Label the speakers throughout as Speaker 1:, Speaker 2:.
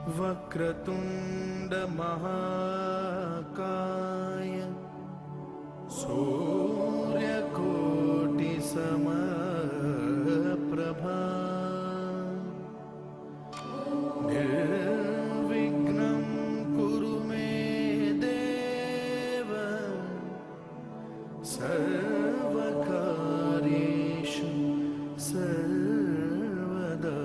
Speaker 1: वक्रतुंड महाकाय सूर्यकोटि समप्रभा निर्विघ्नं कुरु मे देव सर्वकार्येषु सर्वदा।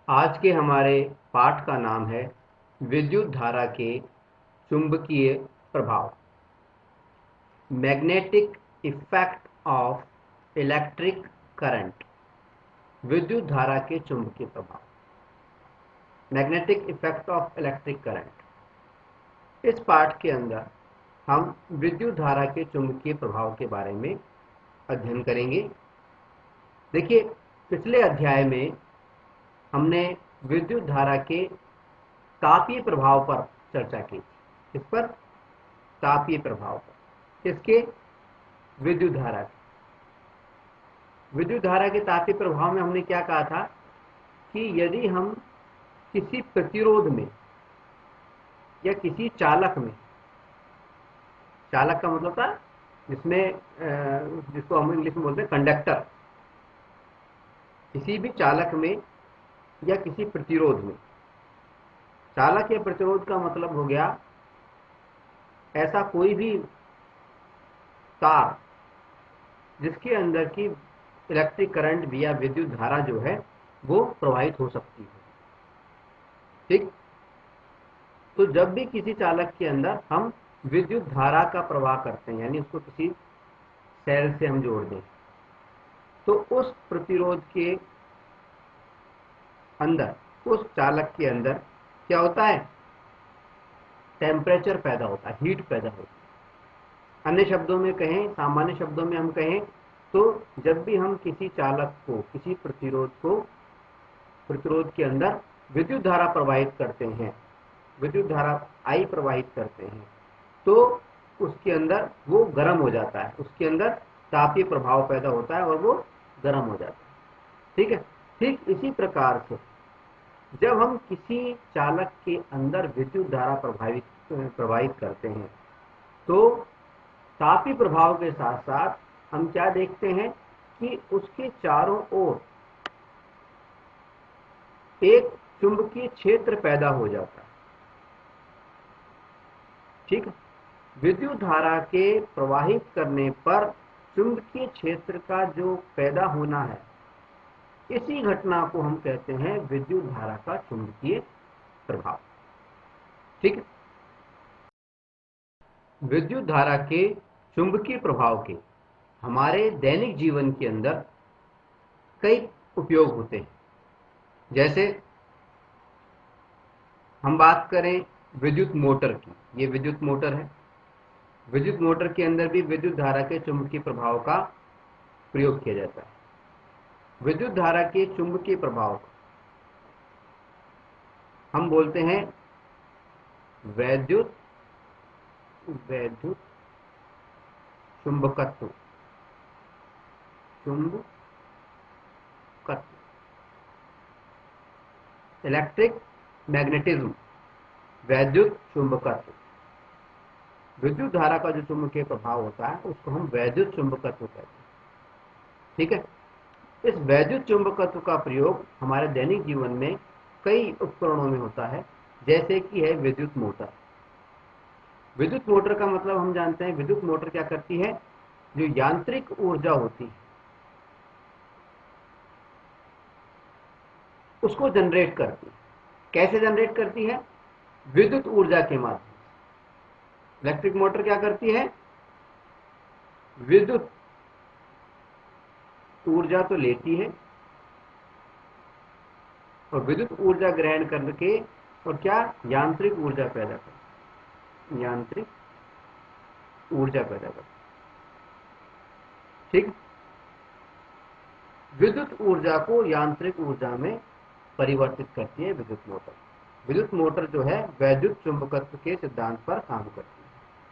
Speaker 2: आज के हमारे पाठ का नाम है विद्युत धारा के चुंबकीय प्रभाव, magnetic effect of electric current. विद्युत धारा के चुंबकीय प्रभाव, magnetic effect of electric current. इस पाठ के अंदर हम विद्युत धारा के चुंबकीय प्रभाव के बारे में अध्ययन करेंगे। देखिए, पिछले अध्याय में हमने विद्युत धारा के तापीय प्रभाव पर चर्चा की। इस पर तापीय प्रभाव पर, इसके विद्युत धारा के तापीय प्रभाव में हमने क्या कहा था कि यदि हम किसी प्रतिरोध में या किसी चालक में, चालक का मतलब था जिसको हम इंग्लिश में बोलते हैं कंडक्टर, किसी भी चालक में या किसी प्रतिरोध में, चालक या प्रतिरोध का मतलब हो गया ऐसा कोई भी तार जिसके अंदर की इलेक्ट्रिक करंट या विद्युत धारा जो है वो प्रवाहित हो सकती है। ठीक, तो जब भी किसी चालक के अंदर हम विद्युत धारा का प्रवाह करते हैं, यानी उसको किसी सेल से हम जोड़ दें, तो उस प्रतिरोध के अंदर, उस चालक के अंदर क्या होता है, टेम्परेचर पैदा होता है, हीट पैदा होती है। अन्य शब्दों में कहें, सामान्य शब्दों में हम कहें तो जब भी हम किसी चालक को, किसी प्रतिरोध के अंदर विद्युत धारा प्रवाहित करते हैं, विद्युत धारा I प्रवाहित करते हैं, तो उसके अंदर वो गर्म हो जाता है, उसके अंदर तापीय प्रभाव पैदा होता है और वो गर्म हो जाता है। ठीक है, ठीक इसी प्रकार से जब हम किसी चालक के अंदर विद्युत धारा प्रवाहित करते हैं तो तापीय प्रभाव के साथ साथ हम क्या देखते हैं कि उसके चारों ओर एक चुंबकीय क्षेत्र पैदा हो जाता है। ठीक, विद्युत धारा के प्रवाहित करने पर चुंबकीय क्षेत्र का जो पैदा होना है, इसी घटना को हम कहते हैं विद्युत धारा का चुंबकीय प्रभाव। ठीक। विद्युत धारा के चुंबकीय प्रभाव के हमारे दैनिक जीवन के अंदर कई उपयोग होते हैं। जैसे हम बात करें विद्युत मोटर की, ये विद्युत मोटर है। विद्युत मोटर के अंदर भी विद्युत धारा के चुंबकीय प्रभाव का प्रयोग किया जाता है। विद्युत धारा के चुंबकीय प्रभाव हम बोलते हैं वैद्युत वैद्युत चुंबकत्व इलेक्ट्रिक मैग्नेटिज्म, वैद्युत चुंबकत्व। विद्युत धारा का जो चुंबकीय प्रभाव होता है उसको हम वैद्युत चुंबकत्व कहते हैं। ठीक है। इस वैद्युत चुंबकत्व का प्रयोग हमारे दैनिक जीवन में कई उपकरणों में होता है, जैसे कि है विद्युत मोटर। विद्युत मोटर का मतलब हम जानते हैं, विद्युत मोटर क्या करती है, जो यांत्रिक ऊर्जा होती है उसको जनरेट करती है। कैसे जनरेट करती है? विद्युत ऊर्जा के माध्यम से। इलेक्ट्रिक मोटर क्या करती है, विद्युत ऊर्जा तो लेती है और विद्युत ऊर्जा ग्रहण करके और क्या यांत्रिक ऊर्जा पैदा करती, यांत्रिक ऊर्जा पैदा करती। ठीक। विद्युत ऊर्जा को यांत्रिक ऊर्जा में परिवर्तित करती है विद्युत मोटर। विद्युत मोटर जो है वैद्युत चुंबकत्व के सिद्धांत पर काम करती है।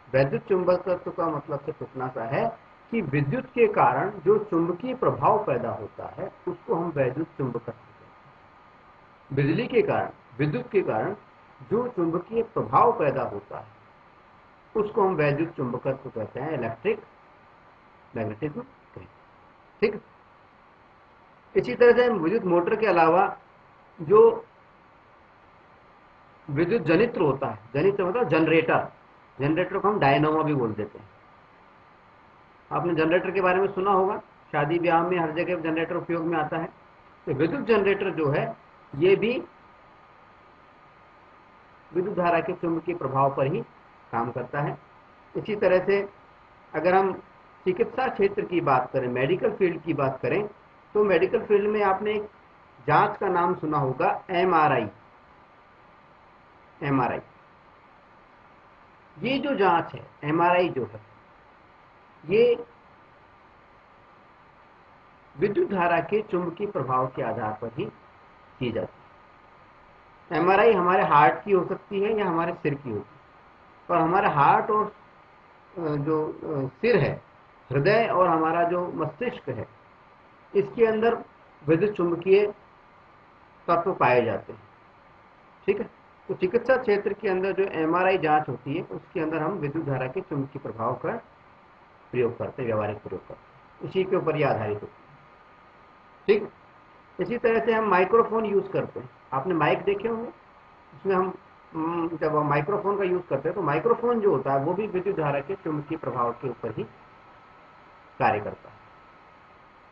Speaker 2: वैद्युत चुंबकत्व का मतलब सिर्फ इतना सा है कि विद्युत के कारण जो चुंबकीय प्रभाव पैदा होता है उसको हम वैद्युत चुंबकत्व कहते हैं। बिजली के कारण, विद्युत के कारण जो चुंबकीय प्रभाव पैदा होता है उसको हम वैद्युत चुंबकत्व कहते हैं, इलेक्ट्रिक मैग्नेटिज्म कहते हैं। ठीक। इसी तरह से विद्युत मोटर के अलावा जो विद्युत जनित्र होता है, जनित्र मतलब जनरेटर, जनरेटर को हम डायनामो भी बोल देते हैं। आपने जनरेटर के बारे में सुना होगा, शादी ब्याह में हर जगह जनरेटर उपयोग में आता है। तो विद्युत जनरेटर जो है ये भी विद्युत धारा के चुंबकीय प्रभाव पर ही काम करता है। इसी तरह से अगर हम चिकित्सा क्षेत्र की बात करें, मेडिकल फील्ड की बात करें, तो मेडिकल फील्ड में आपने एक जांच का नाम सुना होगा, एमआरआई। एमआरआई, ये जो जांच है, एमआरआई जो है, ये विद्युत धारा के चुंबकीय प्रभाव के आधार पर ही की जाती है। एमआरआई हमारे हार्ट की हो सकती है या हमारे सिर की होती है। और हमारे हार्ट और जो सिर है, हृदय और हमारा जो मस्तिष्क है, इसके अंदर विद्युत चुंबकीय तत्व पाए जाते हैं। ठीक है। तो चिकित्सा क्षेत्र के अंदर जो एमआरआई जांच होती है उसके अंदर हम विद्युत धारा के चुंबकीय प्रभाव का प्रयोग करते हैं, व्यावहारिक प्रयोग करते हैं, इसी के ऊपर ही आधारित होती है। ठीक। इसी तरह से हम माइक्रोफोन यूज करते हैं। आपने माइक देखे होंगे, उसमें हम जब हम माइक्रोफोन का यूज करते हैं तो माइक्रोफोन जो होता है वो भी विद्युत धारा के चुंबकीय प्रभाव के ऊपर ही कार्य करता है।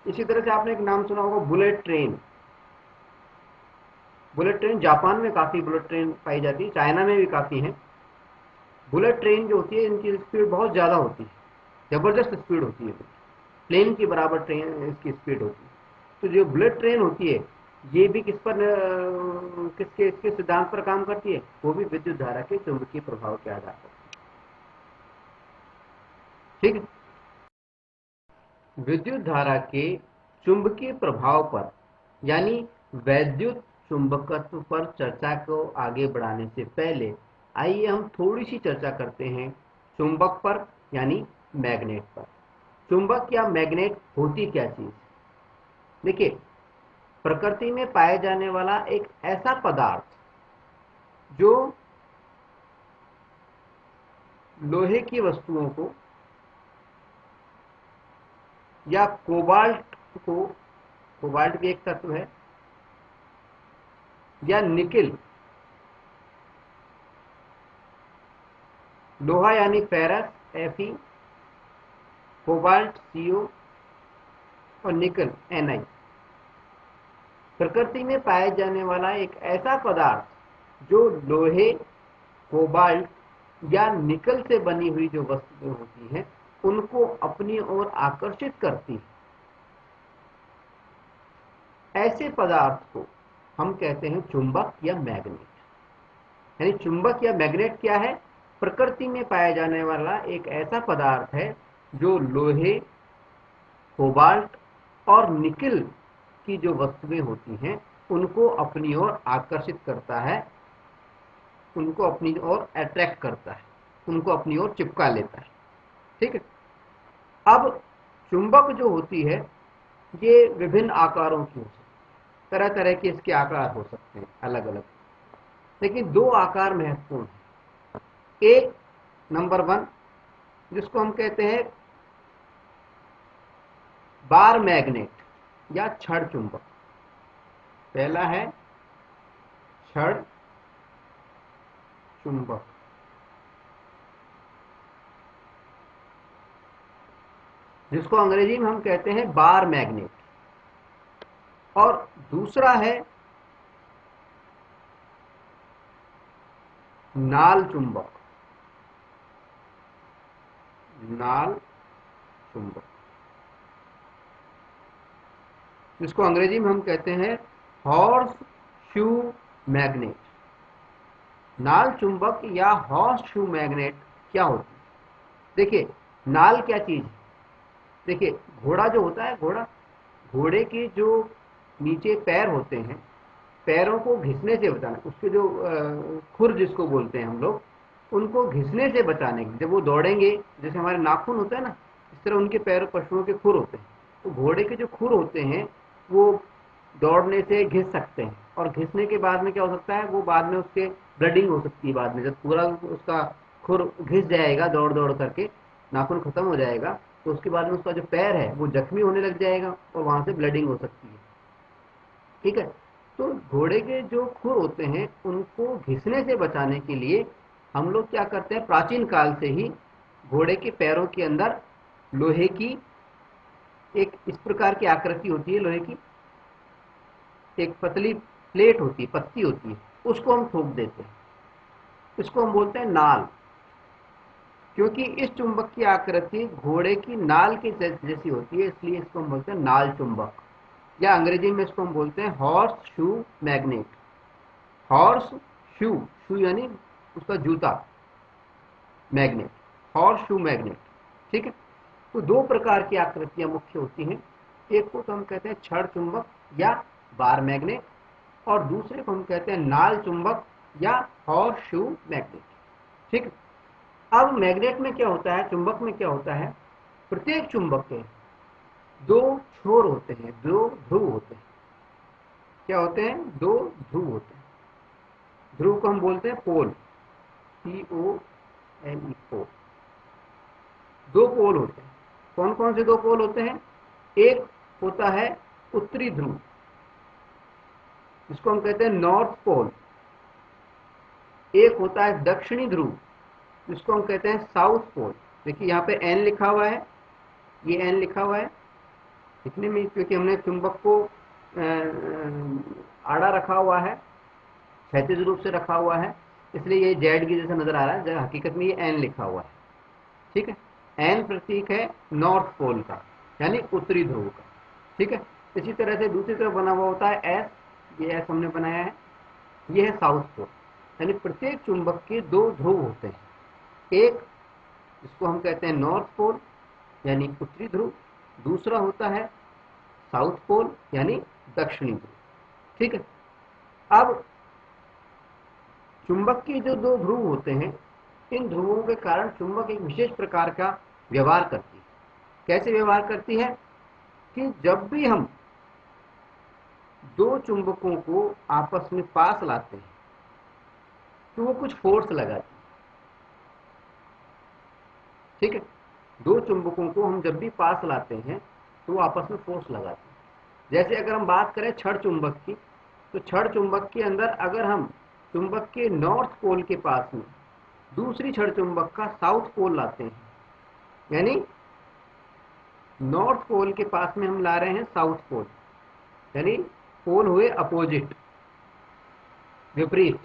Speaker 2: इसी तरह से आपने एक नाम सुना होगा, bullet train. Bullet train, Japan में काफी बुलेट ट्रेन पाई जाती है, चाइना में भी काफी है। बुलेट ट्रेन जो होती है इनकी स्पीड बहुत ज्यादा होती है, जबरदस्त स्पीड होती है, प्लेन की बराबर ट्रेन इसकी स्पीड होती है। तो जो बुलेट ट्रेन होती है ये भी किस पर किसके इसके सिद्धांत पर काम करती है, वो भी विद्युत धारा के चुंबकीय प्रभाव के आधार पर। ठीक। विद्युत धारा के चुंबकीय प्रभाव पर यानी वैद्युत चुंबकत्व पर चर्चा को आगे बढ़ाने से पहले आइए हम थोड़ी सी चर्चा करते हैं चुंबक पर यानी मैग्नेट पर। चुंबक या मैग्नेट होती क्या चीज? देखिए, प्रकृति में पाए जाने वाला एक ऐसा पदार्थ जो लोहे की वस्तुओं को या कोबाल्ट को, कोबाल्ट भी एक तत्व है, या निकिल, लोहा यानी फेरस Fe, कोबाल्ट Co और निकल Ni, प्रकृति में पाए जाने वाला एक ऐसा पदार्थ जो लोहे कोबाल्ट या निकल से बनी हुई जो वस्तुएं होती हैं उनको अपनी ओर आकर्षित करती है। ऐसे पदार्थ को हम कहते हैं चुंबक या मैग्नेट। यानी चुंबक या मैग्नेट क्या है? प्रकृति में पाया जाने वाला एक ऐसा पदार्थ है जो लोहे, कोबाल्ट और निकल की जो वस्तुएं होती हैं उनको अपनी ओर आकर्षित करता है, उनको अपनी ओर अट्रैक्ट करता है, उनको अपनी ओर चिपका लेता है। ठीक है। अब चुंबक जो होती है ये विभिन्न आकारों की हो सकती है, तरह तरह के इसके आकार हो सकते हैं अलग अलग, लेकिन दो आकार महत्वपूर्ण है। एक नंबर 1 जिसको हम कहते हैं बार मैग्नेट या छड़ चुंबक। पहला है छड़ चुंबक, जिसको अंग्रेजी में हम कहते हैं बार मैग्नेट, और दूसरा है नाल चुंबक। नाल चुंबक जिसको अंग्रेजी में हम कहते हैं हॉर्स शू मैग्नेट। नाल चुंबक या हॉर्स शू मैग्नेट क्या होती है? देखिए, नाल क्या चीज है? देखिए, घोड़ा जो होता है, घोड़े के जो नीचे पैर होते हैं, पैरों को घिसने से बचाना, उसके जो खुर जिसको बोलते हैं हम लोग, उनको घिसने से बचाने के, जब वो दौड़ेंगे, जैसे हमारे नाखून होता है ना, इस तरह उनके पैर पशुओं के खुर होते हैं। तो घोड़े के जो खुर होते हैं वो दौड़ने से घिस सकते हैं, और घिसने के बाद में क्या हो सकता है, वो बाद में उसके ब्लडिंग हो सकती है। बाद में जब पूरा उसका खुर घिस जाएगा, दौड़ दौड़ करके नाखून खत्म हो जाएगा, तो उसके बाद में उसका जो पैर है वो जख्मी होने लग जाएगा और वहां से ब्लडिंग हो सकती है। ठीक है। तो घोड़े के जो खुर होते हैं उनको घिसने से बचाने के लिए हम लोग क्या करते हैं, प्राचीन काल से ही घोड़े के पैरों के अंदर लोहे की एक इस प्रकार की आकृति होती है, लोहे की एक पतली प्लेट होती है, पत्ती होती है, उसको हम ठोक देते हैं। इसको हम बोलते हैं नाल, क्योंकि इस चुंबक की आकृति घोड़े की नाल के जैसी होती है, इसलिए इसको हम बोलते हैं नाल चुंबक, या अंग्रेजी में इसको हम बोलते हैं horse shoe magnet. Horse shoe, shoe यानी उसका जूता, मैग्नेट, हॉर्स शू मैग्नेट। ठीक है। तो दो प्रकार की आकृतियां मुख्य होती हैं, एक को तो हम कहते हैं छड़ चुंबक या बार मैग्नेट, और दूसरे को हम कहते हैं नाल चुंबक या हॉर्स शू मैग्नेट। ठीक है। अब मैग्नेट में क्या होता है, चुंबक में क्या होता है, प्रत्येक चुंबक के दो छोर होते हैं, दो ध्रुव होते हैं। क्या होते हैं? दो ध्रुव होते हैं। ध्रुव को हम बोलते हैं पोल, POLE, पोल। दो पोल होते हैं। कौन कौन से दो पोल होते हैं? एक होता है उत्तरी ध्रुव, जिसको हम कहते हैं नॉर्थ पोल। एक होता है दक्षिणी ध्रुव, जिसको हम कहते हैं साउथ पोल। देखिए यहाँ पे N लिखा हुआ है, ये N लिखा हुआ है दिखने में, क्योंकि हमने चुंबक को आड़ा रखा हुआ है, क्षैतिज रूप से रखा हुआ है, इसलिए ये जेड की जैसा नजर आ रहा है, जब हकीकत में ये N लिखा हुआ है। ठीक है। N प्रतीक है नॉर्थ पोल का, यानी उत्तरी ध्रुव का। ठीक है। इसी तरह से दूसरी तरफ बना हुआ होता है S, ये S हमने बनाया है, ये है साउथ पोल। यानी प्रत्येक चुंबक के दो ध्रुव होते हैं, एक जिसको हम कहते हैं नॉर्थ पोल यानी उत्तरी ध्रुव, दूसरा होता है साउथ पोल यानी दक्षिणी ध्रुव। ठीक है। अब चुंबक के जो दो ध्रुव होते हैं, इन ध्रुवों के कारण चुंबक एक विशेष प्रकार का व्यवहार करती है। कैसे व्यवहार करती है कि जब भी हम दो चुंबकों को आपस में पास लाते हैं तो वो कुछ फोर्स लगाती है। ठीक है। दो चुंबकों को हम जब भी पास लाते हैं तो वो आपस में फोर्स लगाते हैं। जैसे अगर हम बात करें छड़ चुंबक की, तो छड़ चुंबक के अंदर अगर हम चुंबक के नॉर्थ पोल के पास में दूसरी छड़ चुंबक का साउथ पोल लाते हैं, यानी नॉर्थ पोल के पास में हम ला रहे हैं साउथ पोल, यानी पोल हुए अपोजिट, विपरीत,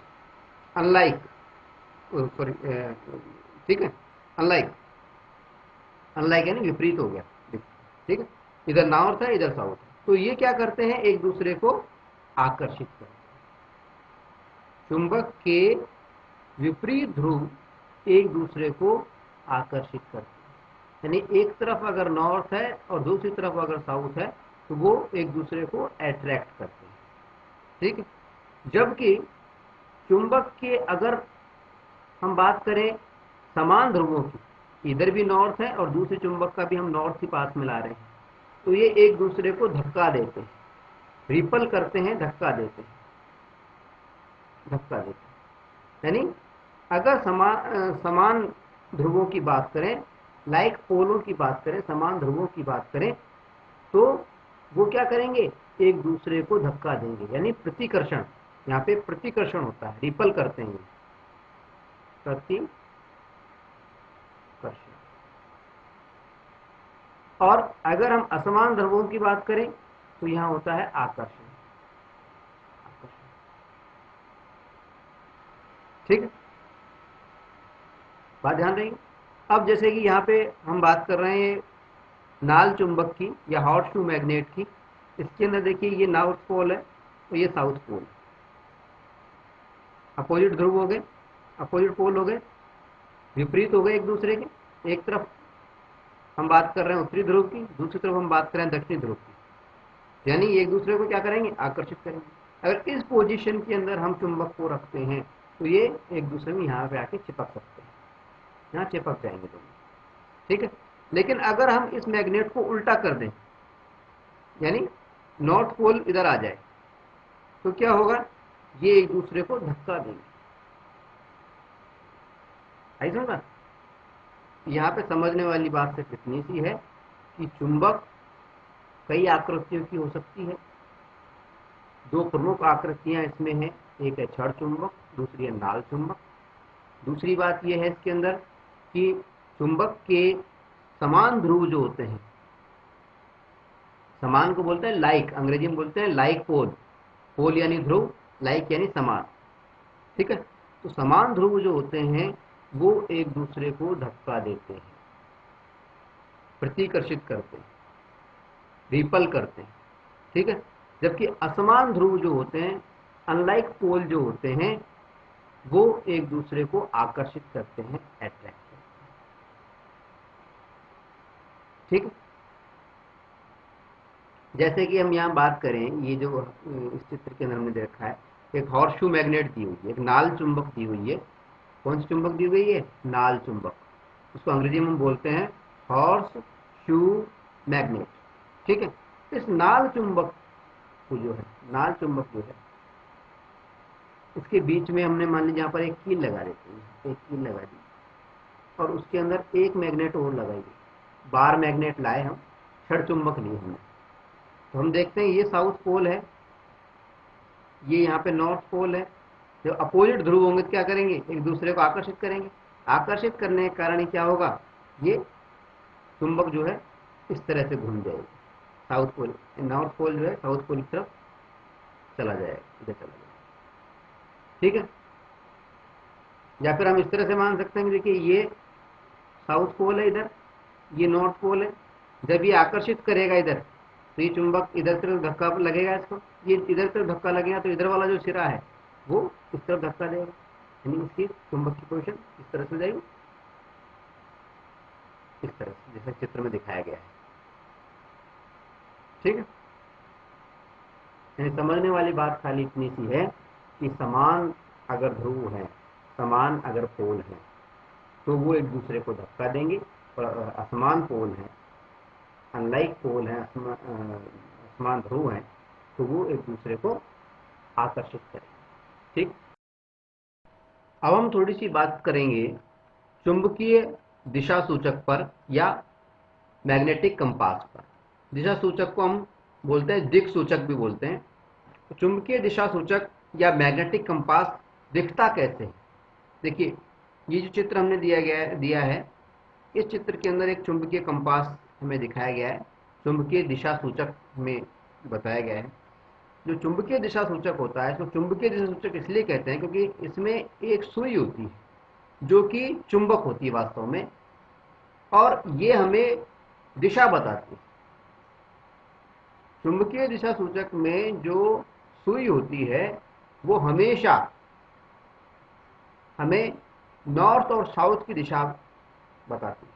Speaker 2: अनलाइक। ठीक है, अनलाइक, अनलाइक यानी विपरीत हो गया, ठीक है, इधर नॉर्थ है इधर साउथ है, तो ये क्या करते हैं, एक दूसरे को आकर्षित करते हैं। चुंबक के विपरीत ध्रुव एक दूसरे को आकर्षित करते हैं, यानी एक तरफ अगर नॉर्थ है और दूसरी तरफ अगर साउथ है तो वो एक दूसरे को अट्रैक्ट करते हैं, ठीक है। जबकि चुंबक के अगर हम बात करें समान ध्रुवों की, इधर भी नॉर्थ है और दूसरे चुंबक का भी हम नॉर्थ ही पास मिला रहे हैं, तो ये एक दूसरे को धक्का देते हैं, रिपल करते हैं, धक्का देते हैं, धक्का देते हैं। यानी अगर समान ध्रुवों की बात करें, लाइक पोलों की बात करें, समान ध्रुवों की बात करें, तो वो क्या करेंगे, एक दूसरे को धक्का देंगे, यानी प्रतिकर्षण, यहाँ पे प्रतिकर्षण होता है, रिपल करते हैं, प्रतिकर्षण। और अगर हम असमान ध्रुवों की बात करें तो यहाँ होता है आकर्षण, ठीक है, बात ध्यान रही। अब जैसे कि यहाँ पे हम बात कर रहे हैं नाल चुंबक की या हॉट शू मैग्नेट की, इसके अंदर देखिए ये नॉर्थ पोल है और ये साउथ पोल, अपोजिट ध्रुव हो गए, अपोजिट पोल हो गए, विपरीत हो गए एक दूसरे के, एक तरफ हम बात कर रहे हैं उत्तरी ध्रुव की, दूसरी तरफ हम बात कर रहे हैं दक्षिणी ध्रुव की, यानी एक दूसरे को क्या करेंगे, आकर्षित करेंगे। अगर इस पोजीशन के अंदर हम चुंबक को रखते हैं तो ये एक दूसरे में यहाँ पे आके चिपक सकते हैं, यहाँ चिपक जाएंगे दोनों, ठीक है। लेकिन अगर हम इस मैग्नेट को उल्टा कर दें, यानी नॉर्थ पोल इधर आ जाए, तो क्या होगा, ये एक दूसरे को धक्का देंगे। आई समझ? यहाँ पे समझने वाली बात सिर्फ इतनी सी है कि चुंबक कई आकृतियों की हो सकती है। दो प्रमुख आकृतियां इसमें हैं, एक है छड़ चुंबक, दूसरी है नाल चुंबक। दूसरी बात यह है इसके अंदर कि चुंबक के समान ध्रुव जो होते हैं, समान को बोलते हैं लाइक, अंग्रेजी में बोलते हैं लाइक पोल, पोल यानी ध्रुव, लाइक यानी समान, ठीक है। तो समान ध्रुव जो होते हैं वो एक दूसरे को धक्का देते हैं, प्रतिकर्षित करते हैं, रिपल करते हैं, ठीक है। जबकि असमान ध्रुव जो होते हैं, अनलाइक पोल जो होते हैं, वो एक दूसरे को आकर्षित करते हैं, अट्रैक्ट करते हैं, ठीक है। जैसे कि हम यहाँ बात करें, ये जो इस चित्र के अंदर हमने देखा है, एक हॉर्स शू मैग्नेट दी हुई है, एक नाल चुंबक दी हुई है। कौन सी चुंबक दी हुई है, नाल चुंबक, उसको अंग्रेजी में हम बोलते हैं हॉर्स शू मैग्नेट, ठीक है। इस नाल चुंबक को जो है, नाल चुंबक जो है, इसके बीच में हमने मान लीजिए यहाँ पर एक कील लगा देते हैं, एक कील लगा दी और उसके अंदर एक मैग्नेट और लगाई गई, बार मैग्नेट लाए हम, छड़ चुंबक लिए हमने, तो हम देखते हैं ये साउथ पोल है, ये यहाँ पे नॉर्थ पोल है। जो अपोजिट ध्रुव होंगे तो क्या करेंगे, एक दूसरे को आकर्षित करेंगे, आकर्षित करने के कारण क्या होगा, ये चुंबक जो है इस तरह से घूम जाएगा, साउथ पोल, नॉर्थ पोल जो है साउथ पोल की तरफ चला जाएगा, इधर चला जाएगा, ठीक है। या फिर हम इस तरह से मान सकते हैं, देखिए ये साउथ पोल है, इधर ये नॉर्थ पोल है, जब ये आकर्षित करेगा इधर तो ये चुंबक इधर तरफ धक्का लगेगा, इसको ये इधर तरफ धक्का लगेगा तो इधर वाला जो सिरा है वो इस तरफ धक्का देगा, यानी इसकी चुंबक की पोजीशन इस तरह से जाएगी, इस तरह से जैसे चित्र में दिखाया गया है, ठीक है। यानी समझने वाली बात खाली इतनी सी है कि समान अगर ध्रुव है, समान अगर पोल है तो वो एक दूसरे को धक्का देंगे, और असमान पोल है, अनलाइक पोल है, असमान ध्रुव है, तो वो एक दूसरे को आकर्षित करेंगे, ठीक। अब हम थोड़ी सी बात करेंगे चुंबकीय दिशा सूचक पर या मैग्नेटिक कंपास पर। दिशा सूचक को हम बोलते हैं दिक् सूचक भी बोलते हैं। तो चुंबकीय दिशा सूचक या मैग्नेटिक कंपास दिखता कैसे है, देखिए ये जो चित्र हमने दिया है, इस चित्र के अंदर एक चुंबकीय कंपास हमें दिखाया गया है, चुंबकीय दिशा सूचक में बताया गया है। जो चुंबकीय दिशा सूचक होता है, इसको चुंबकीय दिशा सूचक इसलिए कहते हैं क्योंकि इसमें एक सुई होती है, जो कि चुंबक होती है वास्तव में, और ये हमें दिशा बताती है। चुंबकीय दिशा सूचक में जो सुई होती है वो हमेशा हमें नॉर्थ और साउथ की दिशा बताती है।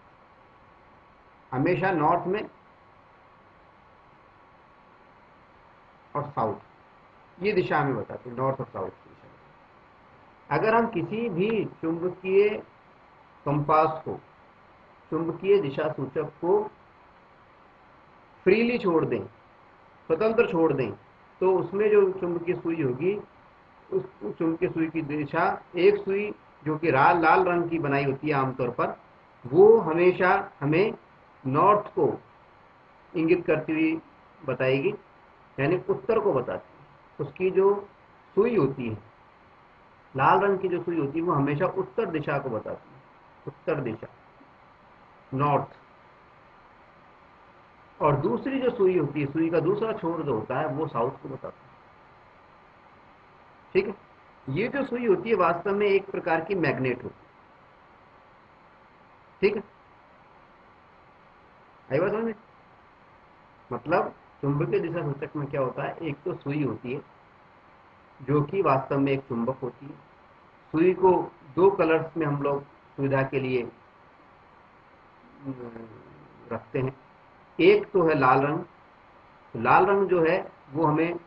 Speaker 2: हमेशा नॉर्थ में और साउथ, ये दिशा हमें बताती है, नॉर्थ और साउथ की दिशा। अगर हम किसी भी चुंबकीय कंपास को, चुंबकीय दिशा सूचक को फ्रीली छोड़ दें, स्वतंत्र छोड़ दें, तो उसमें जो चुंबकीय सुई होगी, उस चुंबकीय सुई की दिशा, एक सुई जो कि लाल रंग की बनाई होती है आमतौर पर, वो हमेशा हमें नॉर्थ को इंगित करती हुई बताएगी, यानी उत्तर को बताती है। उसकी जो सुई होती है, लाल रंग की जो सुई होती है, वो हमेशा उत्तर दिशा को बताती है, उत्तर दिशा, नॉर्थ। और दूसरी जो सुई होती है, सुई का दूसरा छोर जो होता है, वो साउथ को बताता है। ठीक है, ये जो सुई होती है वास्तव में एक प्रकार की मैग्नेट होती है। ठीक है, आई बात समझ में? मतलब चुंबकीय दिशा सूचक में क्या होता है, एक तो सुई होती है जो कि वास्तव में एक चुंबक होती है। सुई को दो कलर्स में हम लोग सुविधा के लिए रखते हैं। एक तो है लाल रंग, तो लाल रंग जो है वो हमें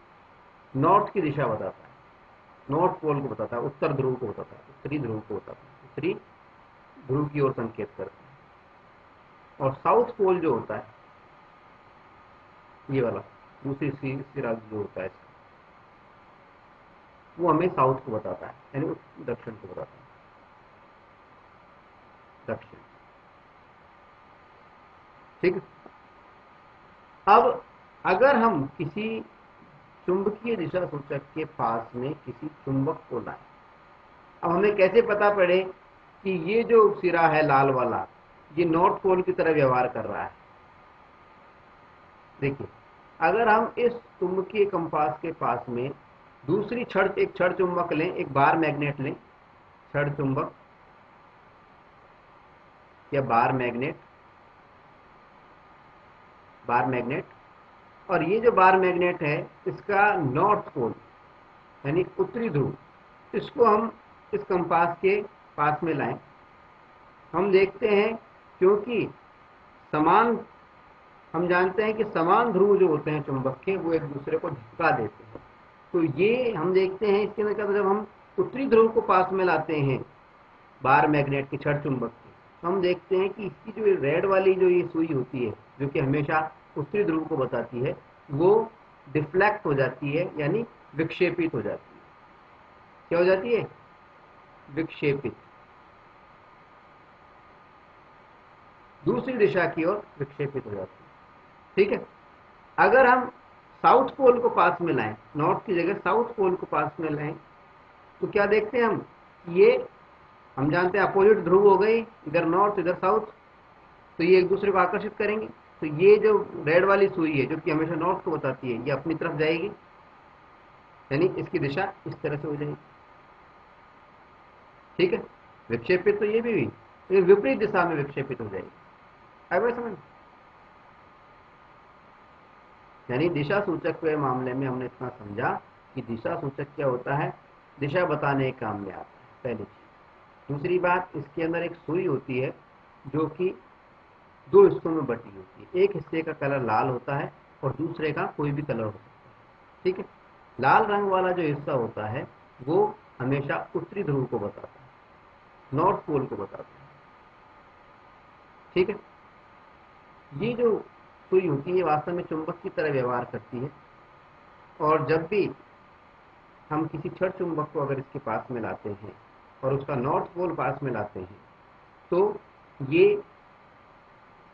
Speaker 2: नॉर्थ की दिशा बताता है, नॉर्थ पोल को बताता है, उत्तर ध्रुव को बताता है, उत्तरी ध्रुव को बताता है, उत्तरी ध्रुव की ओर संकेत करता है। और साउथ पोल जो होता है, ये वाला दूसरी सिरा जो होता है, वो हमें साउथ को बताता है, यानी दक्षिण को बताता है, दक्षिण। ठीक। अब अगर हम किसी चुंबकीय दिशा सूचक के पास में किसी चुंबक को लाएं, अब हमें कैसे पता पड़े कि ये जो सिरा है लाल वाला, ये नॉर्थ पोल की तरह व्यवहार कर रहा है? देखिए, अगर हम इस चुंबकीय कंपास के पास में दूसरी एक छड़ चुंबक लें, एक बार मैग्नेट लें, छड़ चुंबक या बार मैग्नेट, और ये जो बार मैग्नेट है इसका नॉर्थ पोल यानी उत्तरी ध्रुव, इसको हम इस कंपास के पास में लाएं। हम देखते हैं, क्योंकि समान, हम जानते हैं कि समान ध्रुव जो होते हैं चुंबक के, वो एक दूसरे को धक्का देते हैं। तो ये हम देखते हैं, इसके अंदर क्या, जब हम उत्तरी ध्रुव को पास में लाते हैं बार मैग्नेट की, छड़ चुंबक की, तो हम देखते हैं कि इसकी जो रेड वाली जो ये सुई होती है, जो कि हमेशा उत्तरी ध्रुव को बताती है, वो डिफ्लेक्ट हो जाती है, यानी विक्षेपित हो जाती है। क्या हो जाती है? विक्षेपित, दूसरी दिशा की ओर विक्षेपित हो जाती है। ठीक है, अगर हम साउथ पोल को पास में लाएं, नॉर्थ की जगह साउथ पोल को पास में लाएं, तो क्या देखते हैं हम? ये, हम जानते हैं अपोजिट ध्रुव हो गई, इधर नॉर्थ इधर साउथ, तो ये एक दूसरे को आकर्षित करेंगे। तो ये जो रेड वाली सुई है जो कि हमेशा नॉर्थ को बताती है, ये अपनी तरफ जाएगी, यानी इसकी दिशा इस तरह से हो जाएगी। ठीक है, विक्षेपित तो ये भी हुई, तो ये विपरीत दिशा में विक्षेपित हो जाएगी। अब समझ, यानी दिशा सूचक के मामले में हमने इतना समझा कि दिशा सूचक क्या होता है, दिशा बताने के काम में आता है, पहली चीज। दूसरी बात, इसके अंदर एक सुई होती है जो कि दो हिस्सों में बटी होती है, एक हिस्से का कलर लाल होता है और दूसरे का कोई भी कलर हो सकता है। ठीक है, लाल रंग वाला जो हिस्सा होता है वो हमेशा उत्तरी ध्रुव को बताता है, नॉर्थ पोल को बताता है। ठीक है, ये जो सुई होती है वास्तव में चुंबक की तरह व्यवहार करती है, और जब भी हम किसी छड़ चुंबक को अगर इसके पास में लाते हैं और उसका नॉर्थ पोल पास में लाते हैं, तो ये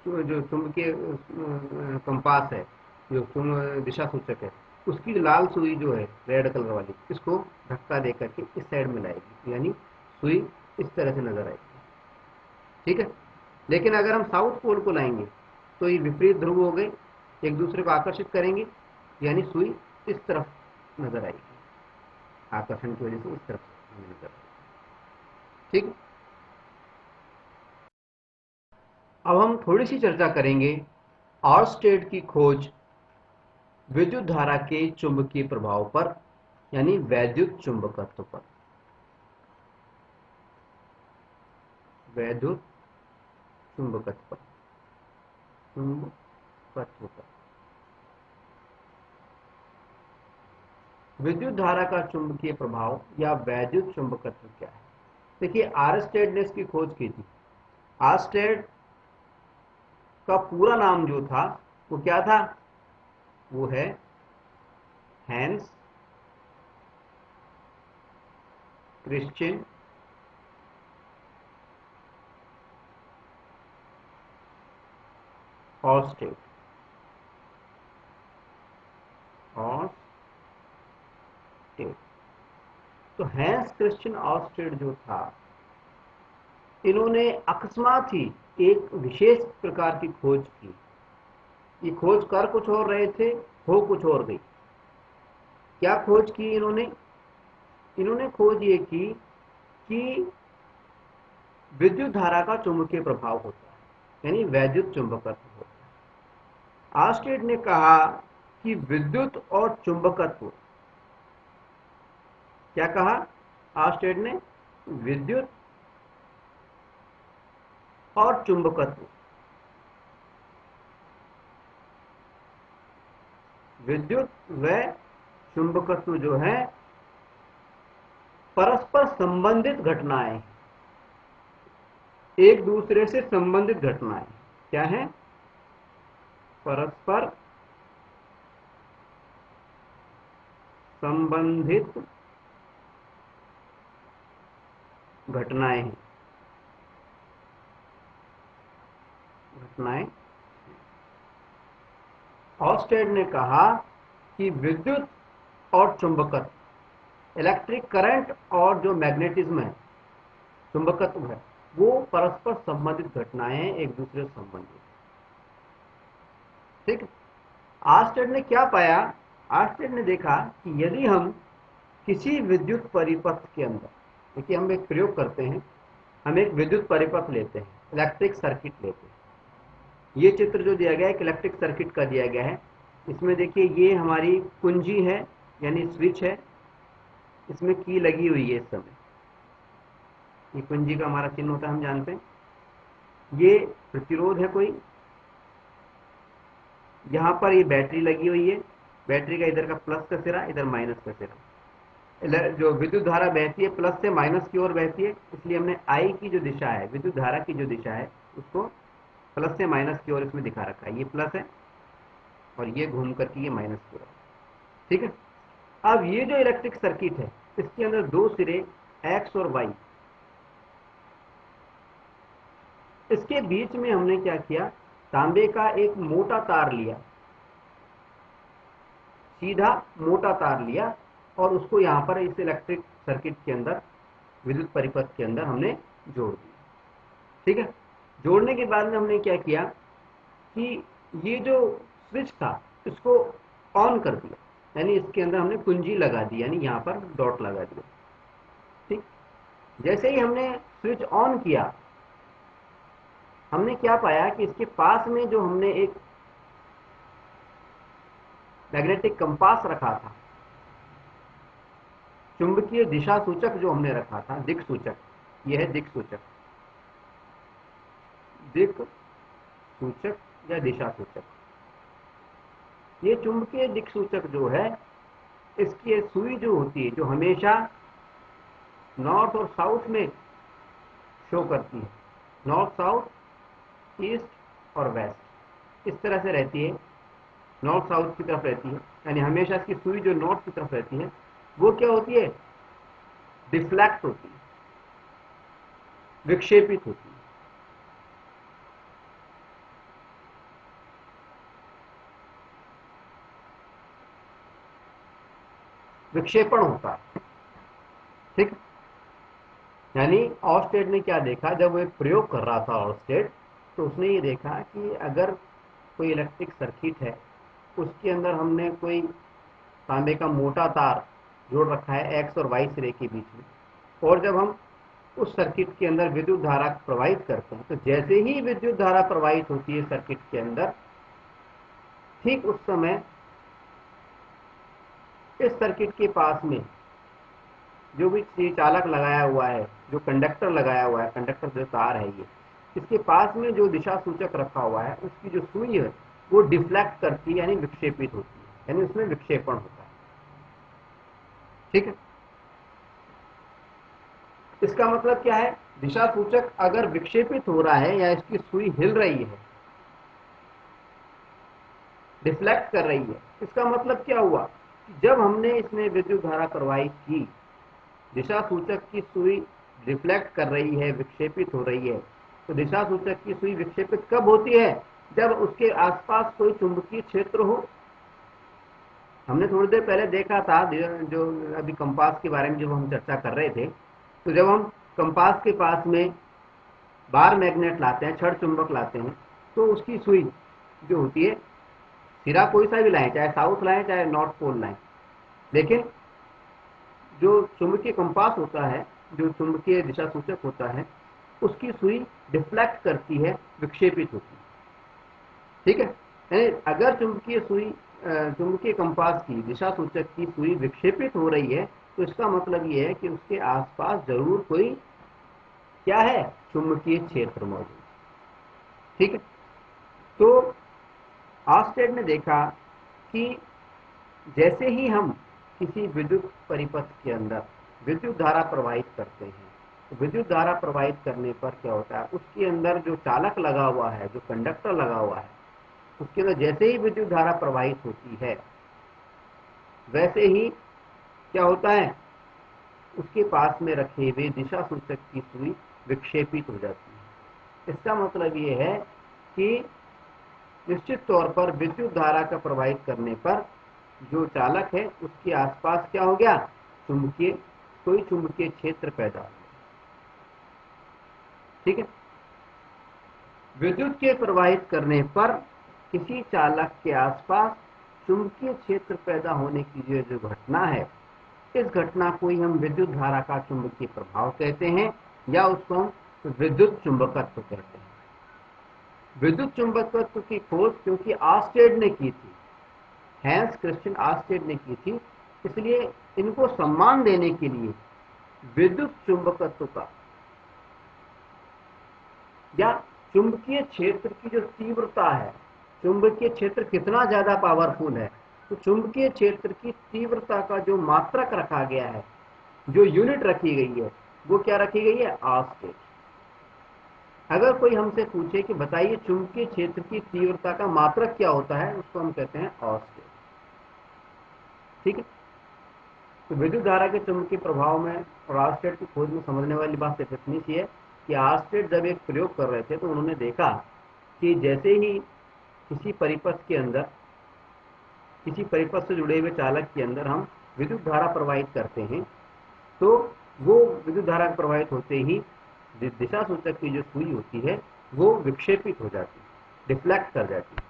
Speaker 2: जो चुंबकीय कंपास है, जो दिशा सूचक है, उसकी लाल सुई जो है रेड कलर वाली, इसको धक्का दे करके इस साइड में लाएगी, यानी सुई इस तरह से नजर आएगी। ठीक है, लेकिन अगर हम साउथ पोल को लाएंगे तो ये विपरीत ध्रुव हो गए, एक दूसरे को आकर्षित करेंगे, यानी सुई इस तरफ नजर आएगी, आकर्षण की वजह से इस तरफ नजर आएगी। ठीक, अब हम थोड़ी सी चर्चा करेंगे ऑर्स्टेड की खोज विद्युत धारा के चुंबकीय प्रभाव पर, यानी वैद्युत चुंबकत्व पर। वैद्युत चुंबकत्व पर, चुंबकत्व पर। विद्युत धारा का चुंबकीय प्रभाव या वैद्युत चुंबकत्व क्या है? देखिए, आर्स्टेड ने इसकी खोज की थी। आर्स्टेड का पूरा नाम जो था वो क्या था? वो है हैंस क्रिश्चियन ऑर्स्टेड। तो हैंस क्रिश्चियन ऑर्स्टेड जो था, इन्होंने अकस्मात ही एक विशेष प्रकार की खोज की। ये खोज कर कुछ और रहे थे, हो कुछ और गई। क्या खोज की इन्होंने? इन्होंने खोज ये की कि विद्युत धारा का चुंबकीय प्रभाव होता है, यानी वैद्युत चुंबकत्व होता है। ऑर्स्टेड ने कहा कि विद्युत और चुंबकत्व, क्या कहा ऑर्स्टेड ने? विद्युत और चुंबकत्व, विद्युत व चुंबकत्व जो है परस्पर संबंधित घटनाएं, एक दूसरे से संबंधित घटनाएं। क्या है? परस्पर संबंधित घटनाएं हैं। ऑर्स्टेड ने कहा कि विद्युत और चुंबकत्व, इलेक्ट्रिक करंट और जो मैग्नेटिज्म है, चुंबकत्व है, वो परस्पर संबंधित घटनाएं हैं, एक दूसरे से संबंधित। ठीक। ऑर्स्टेड ने क्या पाया? ऑर्स्टेड ने देखा कि यदि हम किसी विद्युत परिपथ के अंदर, देखिए हम एक प्रयोग करते हैं, हम एक विद्युत परिपथ लेते हैं, इलेक्ट्रिक सर्किट लेते हैं। ये चित्र जो दिया गया है एक इलेक्ट्रिक सर्किट का दिया गया है। इसमें देखिए ये हमारी कुंजी है, यानी स्विच है, इसमें की लगी हुई है। इस समय ये कुंजी का हमारा चिन्ह होता है, हम जानते हैं। ये प्रतिरोध है कोई, यहाँ पर ये बैटरी लगी हुई है, बैटरी का इधर का प्लस का सिरा, इधर माइनस का सिरा। जो विद्युत धारा बहती है प्लस से माइनस की ओर बहती है, इसलिए हमने आई की जो दिशा है, विद्युत धारा की जो दिशा है, उसको प्लस से माइनस की ओर इसमें दिखा रखा है। ये प्लस है और ये घूम करके ये माइनस की ओर। ठीक है। अब ये जो इलेक्ट्रिक सर्किट है, इसके अंदर दो सिरे एक्स और वाई, इसके बीच में हमने क्या किया? तांबे का एक मोटा तार लिया, सीधा मोटा तार लिया, और उसको यहां पर इस इलेक्ट्रिक सर्किट के अंदर, विद्युत परिपथ के अंदर हमने जोड़ दिया। ठीक है। जोड़ने के बाद में हमने क्या किया कि ये जो स्विच था इसको ऑन कर दिया, यानी इसके अंदर हमने कुंजी लगा दी, यानी यहां पर डॉट लगा दिया। ठीक। जैसे ही हमने स्विच ऑन किया, हमने क्या पाया कि इसके पास में जो हमने एक मैग्नेटिक कंपास रखा था, चुंबकीय दिशा सूचक जो हमने रखा था, दिक सूचक, यह है दिक सूचक, दिक सूचक या दिशा सूचक। ये चुंबकीय दिक सूचक जो है, इसकी सुई जो होती है, जो हमेशा नॉर्थ और साउथ में शो करती है, नॉर्थ साउथ, ईस्ट और वेस्ट, इस तरह से रहती है, नॉर्थ साउथ की तरफ रहती है, यानी हमेशा इसकी सुई जो नॉर्थ की तरफ रहती है, वो क्या होती है? डिफ्लेक्ट होती है, विक्षेपित होती है। विक्षेपण होता है। ठीक। यानी ऑर्स्टेड ने क्या देखा, जब वो एक प्रयोग कर रहा था ऑर्स्टेड, तो उसने ये देखा कि अगर कोई इलेक्ट्रिक सर्किट है, उसके अंदर हमने कोई तांबे का मोटा तार जोड़ रखा है एक्स और वाई सिरे के बीच में, और जब हम उस सर्किट के अंदर विद्युत धारा प्रवाहित करते हैं, तो जैसे ही विद्युत धारा प्रवाहित होती है सर्किट के अंदर, ठीक उस समय इस सर्किट के पास में जो भी चालक लगाया हुआ है, जो कंडक्टर लगाया हुआ है, कंडक्टर जो तार है ये, इसके पास में जो दिशा सूचक रखा हुआ है, उसकी जो सुई है वो डिफ्लेक्ट करती है, यानी विक्षेपित होती है, यानी उसमें विक्षेपण होता है। ठीक है, इसका मतलब क्या है, दिशा सूचक अगर विक्षेपित हो रहा है या इसकी सुई हिल रही है, डिफ्लेक्ट कर रही है, इसका मतलब क्या हुआ कि जब हमने इसमें विद्युत धारा प्रवाहित की, दिशा सूचक की सुई रिफ्लेक्ट कर रही है, विक्षेपित हो रही है, तो दिशा सूचक की सुई विक्षेपित कब होती है, जब उसके आसपास कोई चुंबकीय क्षेत्र हो। हमने थोड़ी देर पहले देखा था, जो अभी कंपास के बारे में जब हम चर्चा कर रहे थे, तो जब हम कंपास के पास में बार मैग्नेट लाते हैं, छड़ चुंबक लाते हैं, तो उसकी सुई जो होती है, सिरा कोई सा भी लाएं, चाहे साउथ लाएं चाहे नॉर्थ पोल लाएं, लेकिन जो चुंबकीय कंपास होता है, जो चुंबकीय दिशा सूचक होता है, उसकी सुई डिफ्लेक्ट करती है, विक्षेपित होती है। ठीक है, यानी अगर चुंबकीय कंपास की दिशा सूचक की सुई विक्षेपित हो रही है, तो इसका मतलब ये है कि उसके आसपास जरूर कोई क्या है, चुंबकीय क्षेत्र मौजूद। ठीक है, तो ऑर्स्टेड ने देखा कि जैसे ही हम किसी विद्युत परिपथ के अंदर विद्युत धारा प्रवाहित करते हैं, तो विद्युत धारा प्रवाहित करने पर क्या होता है, उसके अंदर जो चालक लगा हुआ है, जो कंडक्टर लगा हुआ है, उसके अंदर जैसे ही विद्युत धारा प्रवाहित होती है, वैसे ही क्या होता है, उसके पास में रखे हुए दिशा सूचक की सुई विक्षेपित हो जाती है। इसका मतलब ये है कि निश्चित तौर पर विद्युत धारा का प्रवाहित करने पर जो चालक है उसके आसपास क्या हो गया, कोई चुंबकीय क्षेत्र पैदा हो गया। ठीक है, विद्युत के प्रवाहित करने पर किसी चालक के आसपास चुंबकीय क्षेत्र पैदा होने की जो घटना है, इस घटना को ही हम विद्युत धारा का चुंबकीय प्रभाव कहते हैं, या उसको हम विद्युत चुंबकत्व कहते हैं। विद्युत चुंबकत्व की खोज क्योंकि ऑर्स्टेड ने की थी, हैंस क्रिश्चियन ऑर्स्टेड ने की थी, इसलिए इनको सम्मान देने के लिए विद्युत चुंबकत्व का या चुंबकीय क्षेत्र की जो तीव्रता है, चुंबकीय क्षेत्र कितना ज्यादा पावरफुल है, तो चुंबकीय क्षेत्र की तीव्रता का जो मात्रक रखा गया है, जो यूनिट रखी गई है, वो क्या रखी गई है, ऑर्स्टेड। अगर कोई हमसे पूछे कि बताइए चुंबकीय क्षेत्र की तीव्रता का मात्रक क्या होता है, उसको हम कहते हैं ऑर्स्टेड। ठीक है, तो विद्युत धारा के चुंबकीय प्रभाव में और ऑर्स्टेड की खोज में समझने वाली बात सिर्फ इतनी सी है कि ऑर्स्टेड जब एक प्रयोग कर रहे थे, तो उन्होंने देखा कि जैसे ही किसी परिपथ के अंदर, किसी परिपथ से जुड़े हुए चालक के अंदर हम विद्युत धारा प्रवाहित करते हैं, तो वो विद्युत धारा प्रवाहित होते ही दिशा सूचक की जो सुई होती है वो विक्षेपित हो जाती है, डिफ्लेक्ट कर जाती है,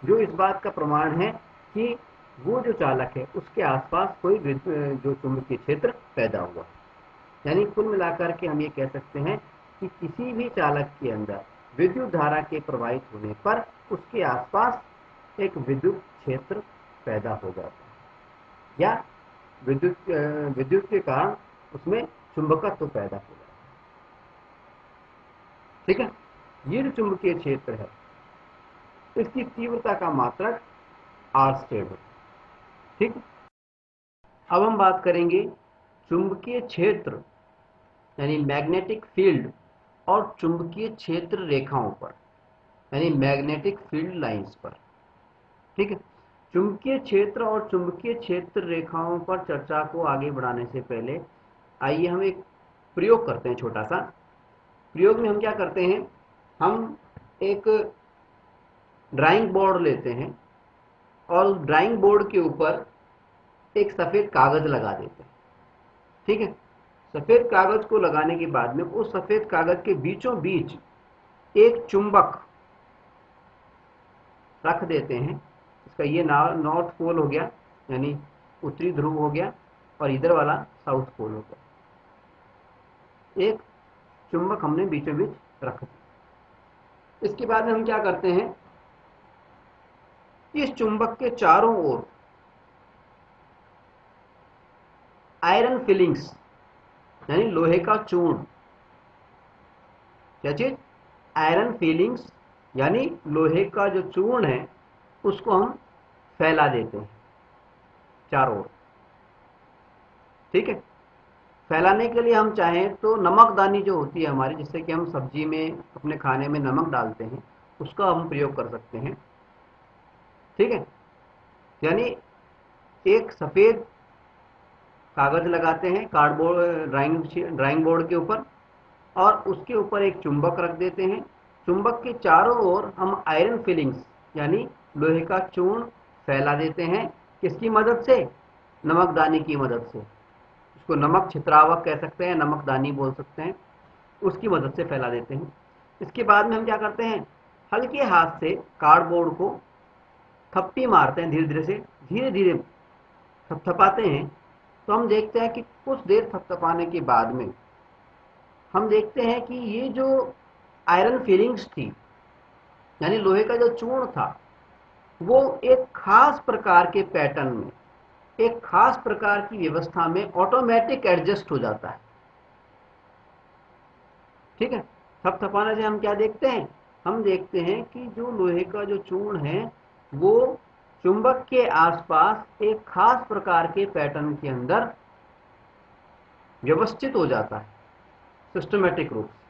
Speaker 2: जो इस बात का प्रमाण है कि वो जो चालक है उसके आसपास कोई जो चुंबकीय क्षेत्र पैदा हुआ। यानी कुल मिलाकर के हम ये कह सकते हैं कि किसी भी चालक के अंदर विद्युत धारा के प्रवाहित होने पर उसके आसपास एक विद्युत क्षेत्र पैदा हो जाता है, या विद्युत के कारण उसमें चुंबकत्व पैदा हो जाता है। ठीक है, ये जो चुंबकीय क्षेत्र है, इसकी तीव्रता का मात्रक ऑर्स्टेड है। ठीक, अब हम बात करेंगे चुंबकीय क्षेत्र यानी मैग्नेटिक फील्ड और चुंबकीय क्षेत्र रेखाओं पर, यानी मैग्नेटिक फील्ड लाइंस पर। ठीक है, चुंबकीय क्षेत्र और चुंबकीय क्षेत्र रेखाओं पर चर्चा को आगे बढ़ाने से पहले आइए हम एक प्रयोग करते हैं, छोटा सा प्रयोग में हम क्या करते हैं, हम एक ड्राइंग बोर्ड लेते हैं और उस ड्राइंग बोर्ड के ऊपर एक सफेद कागज लगा देते हैं। ठीक है, सफेद कागज को लगाने के बाद में उस सफेद कागज के बीचों बीच एक चुंबक रख देते हैं। इसका ये नॉर्थ पोल हो गया, यानी उत्तरी ध्रुव हो गया, और इधर वाला साउथ पोल हो गया। एक चुंबक हमने बीचों बीच रख दिया। इसके बाद में हम क्या करते हैं, इस चुंबक के चारों ओर आयरन फिलिंग्स यानी लोहे का चूर्ण, क्या चीज, आयरन फिलिंग्स यानी लोहे का जो चूर्ण है उसको हम फैला देते हैं चारों ओर। ठीक है, फैलाने के लिए हम चाहें तो नमकदानी जो होती है हमारी, जिससे कि हम सब्जी में अपने खाने में नमक डालते हैं, उसका हम प्रयोग कर सकते हैं। ठीक है, यानी एक सफेद कागज लगाते हैं कार्डबोर्ड ड्राइंग बोर्ड के ऊपर, और उसके ऊपर एक चुंबक रख देते हैं। चुंबक के चारों ओर हम आयरन फिलिंग्स यानी लोहे का चूर्ण फैला देते हैं। किसकी मदद से, नमकदानी की मदद से। उसको नमक छित्रावक कह सकते हैं, नमकदानी बोल सकते हैं, उसकी मदद से फैला देते हैं। इसके बाद में हम क्या करते हैं, हल्के हाथ से कार्डबोर्ड को थप्पी मारते हैं, धीरे धीरे थपथपाते हैं। तो हम देखते हैं कि कुछ देर थपथपाने के बाद में हम देखते हैं कि ये जो आयरन फिलिंग्स थी यानी लोहे का जो चूर्ण था, वो एक खास प्रकार के पैटर्न में, एक खास प्रकार की व्यवस्था में ऑटोमेटिक एडजस्ट हो जाता है। ठीक है, थपथपाने से हम क्या देखते हैं, हम देखते हैं कि जो लोहे का जो चूर्ण है वो चुंबक के आसपास एक खास प्रकार के पैटर्न के अंदर व्यवस्थित हो जाता है, सिस्टमेटिक रूप से।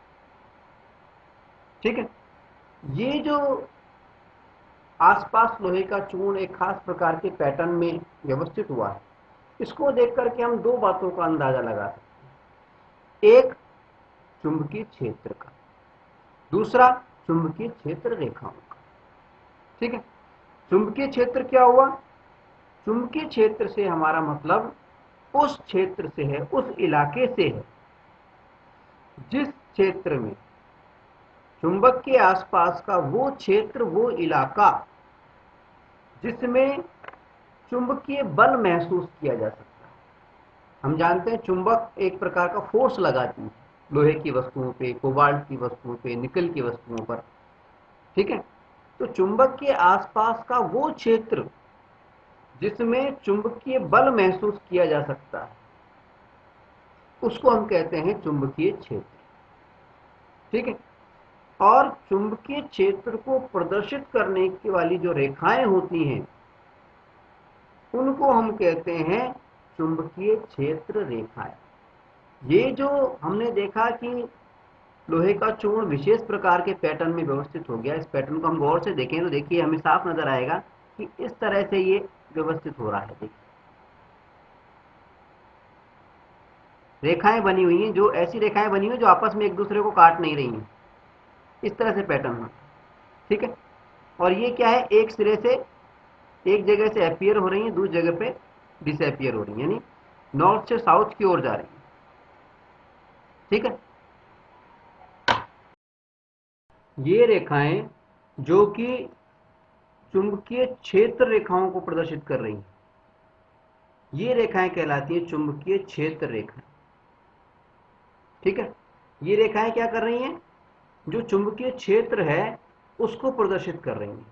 Speaker 2: ठीक है, ये जो आसपास लोहे का चूर्ण एक खास प्रकार के पैटर्न में व्यवस्थित हुआ है, इसको देख करके हम दो बातों का अंदाजा लगा सकते हैं। एक, चुंबकीय क्षेत्र का, दूसरा चुंबकीय क्षेत्र रेखाओं का। ठीक है, चुंबकीय क्षेत्र क्या हुआ, चुंबकीय क्षेत्र से हमारा मतलब उस क्षेत्र से है, उस इलाके से है जिस क्षेत्र में चुंबक के आसपास का वो क्षेत्र, वो इलाका जिसमें चुंबकीय बल महसूस किया जा सकता है। हम जानते हैं चुंबक एक प्रकार का फोर्स लगाती है लोहे की वस्तुओं पे, कोबाल्ट की वस्तुओं पे, निकल की वस्तुओं पर। ठीक है, तो चुंबक के आसपास का वो क्षेत्र जिसमें चुंबकीय बल महसूस किया जा सकता है, उसको हम कहते हैं चुंबकीय क्षेत्र। ठीक है, और चुंबकीय क्षेत्र को प्रदर्शित करने की वाली जो रेखाएं होती हैं उनको हम कहते हैं चुंबकीय क्षेत्र रेखाएं। ये जो हमने देखा कि लोहे का चूर्ण विशेष प्रकार के पैटर्न में व्यवस्थित हो गया, इस पैटर्न को हम गौर से देखें तो देखिए हमें साफ नजर आएगा कि इस तरह से ये व्यवस्थित हो रहा है। देखिए रेखाएं बनी हुई हैं, जो ऐसी रेखाएं बनी हुई जो आपस में एक दूसरे को काट नहीं रही हैं, इस तरह से पैटर्न है। ठीक है, और ये क्या है, एक सिरे से एक जगह से अपीयर हो रही है, दूसरी जगह पे डिसअपीयर हो रही है, यानी नॉर्थ से साउथ की ओर जा रही है। ठीक है, ये रेखाएं जो कि चुंबकीय क्षेत्र रेखाओं को प्रदर्शित कर रही हैं, ये रेखाएं कहलाती हैं चुंबकीय क्षेत्र रेखाएं। ठीक है, ये रेखाएं क्या कर रही हैं, जो चुंबकीय क्षेत्र है उसको प्रदर्शित कर रही हैं।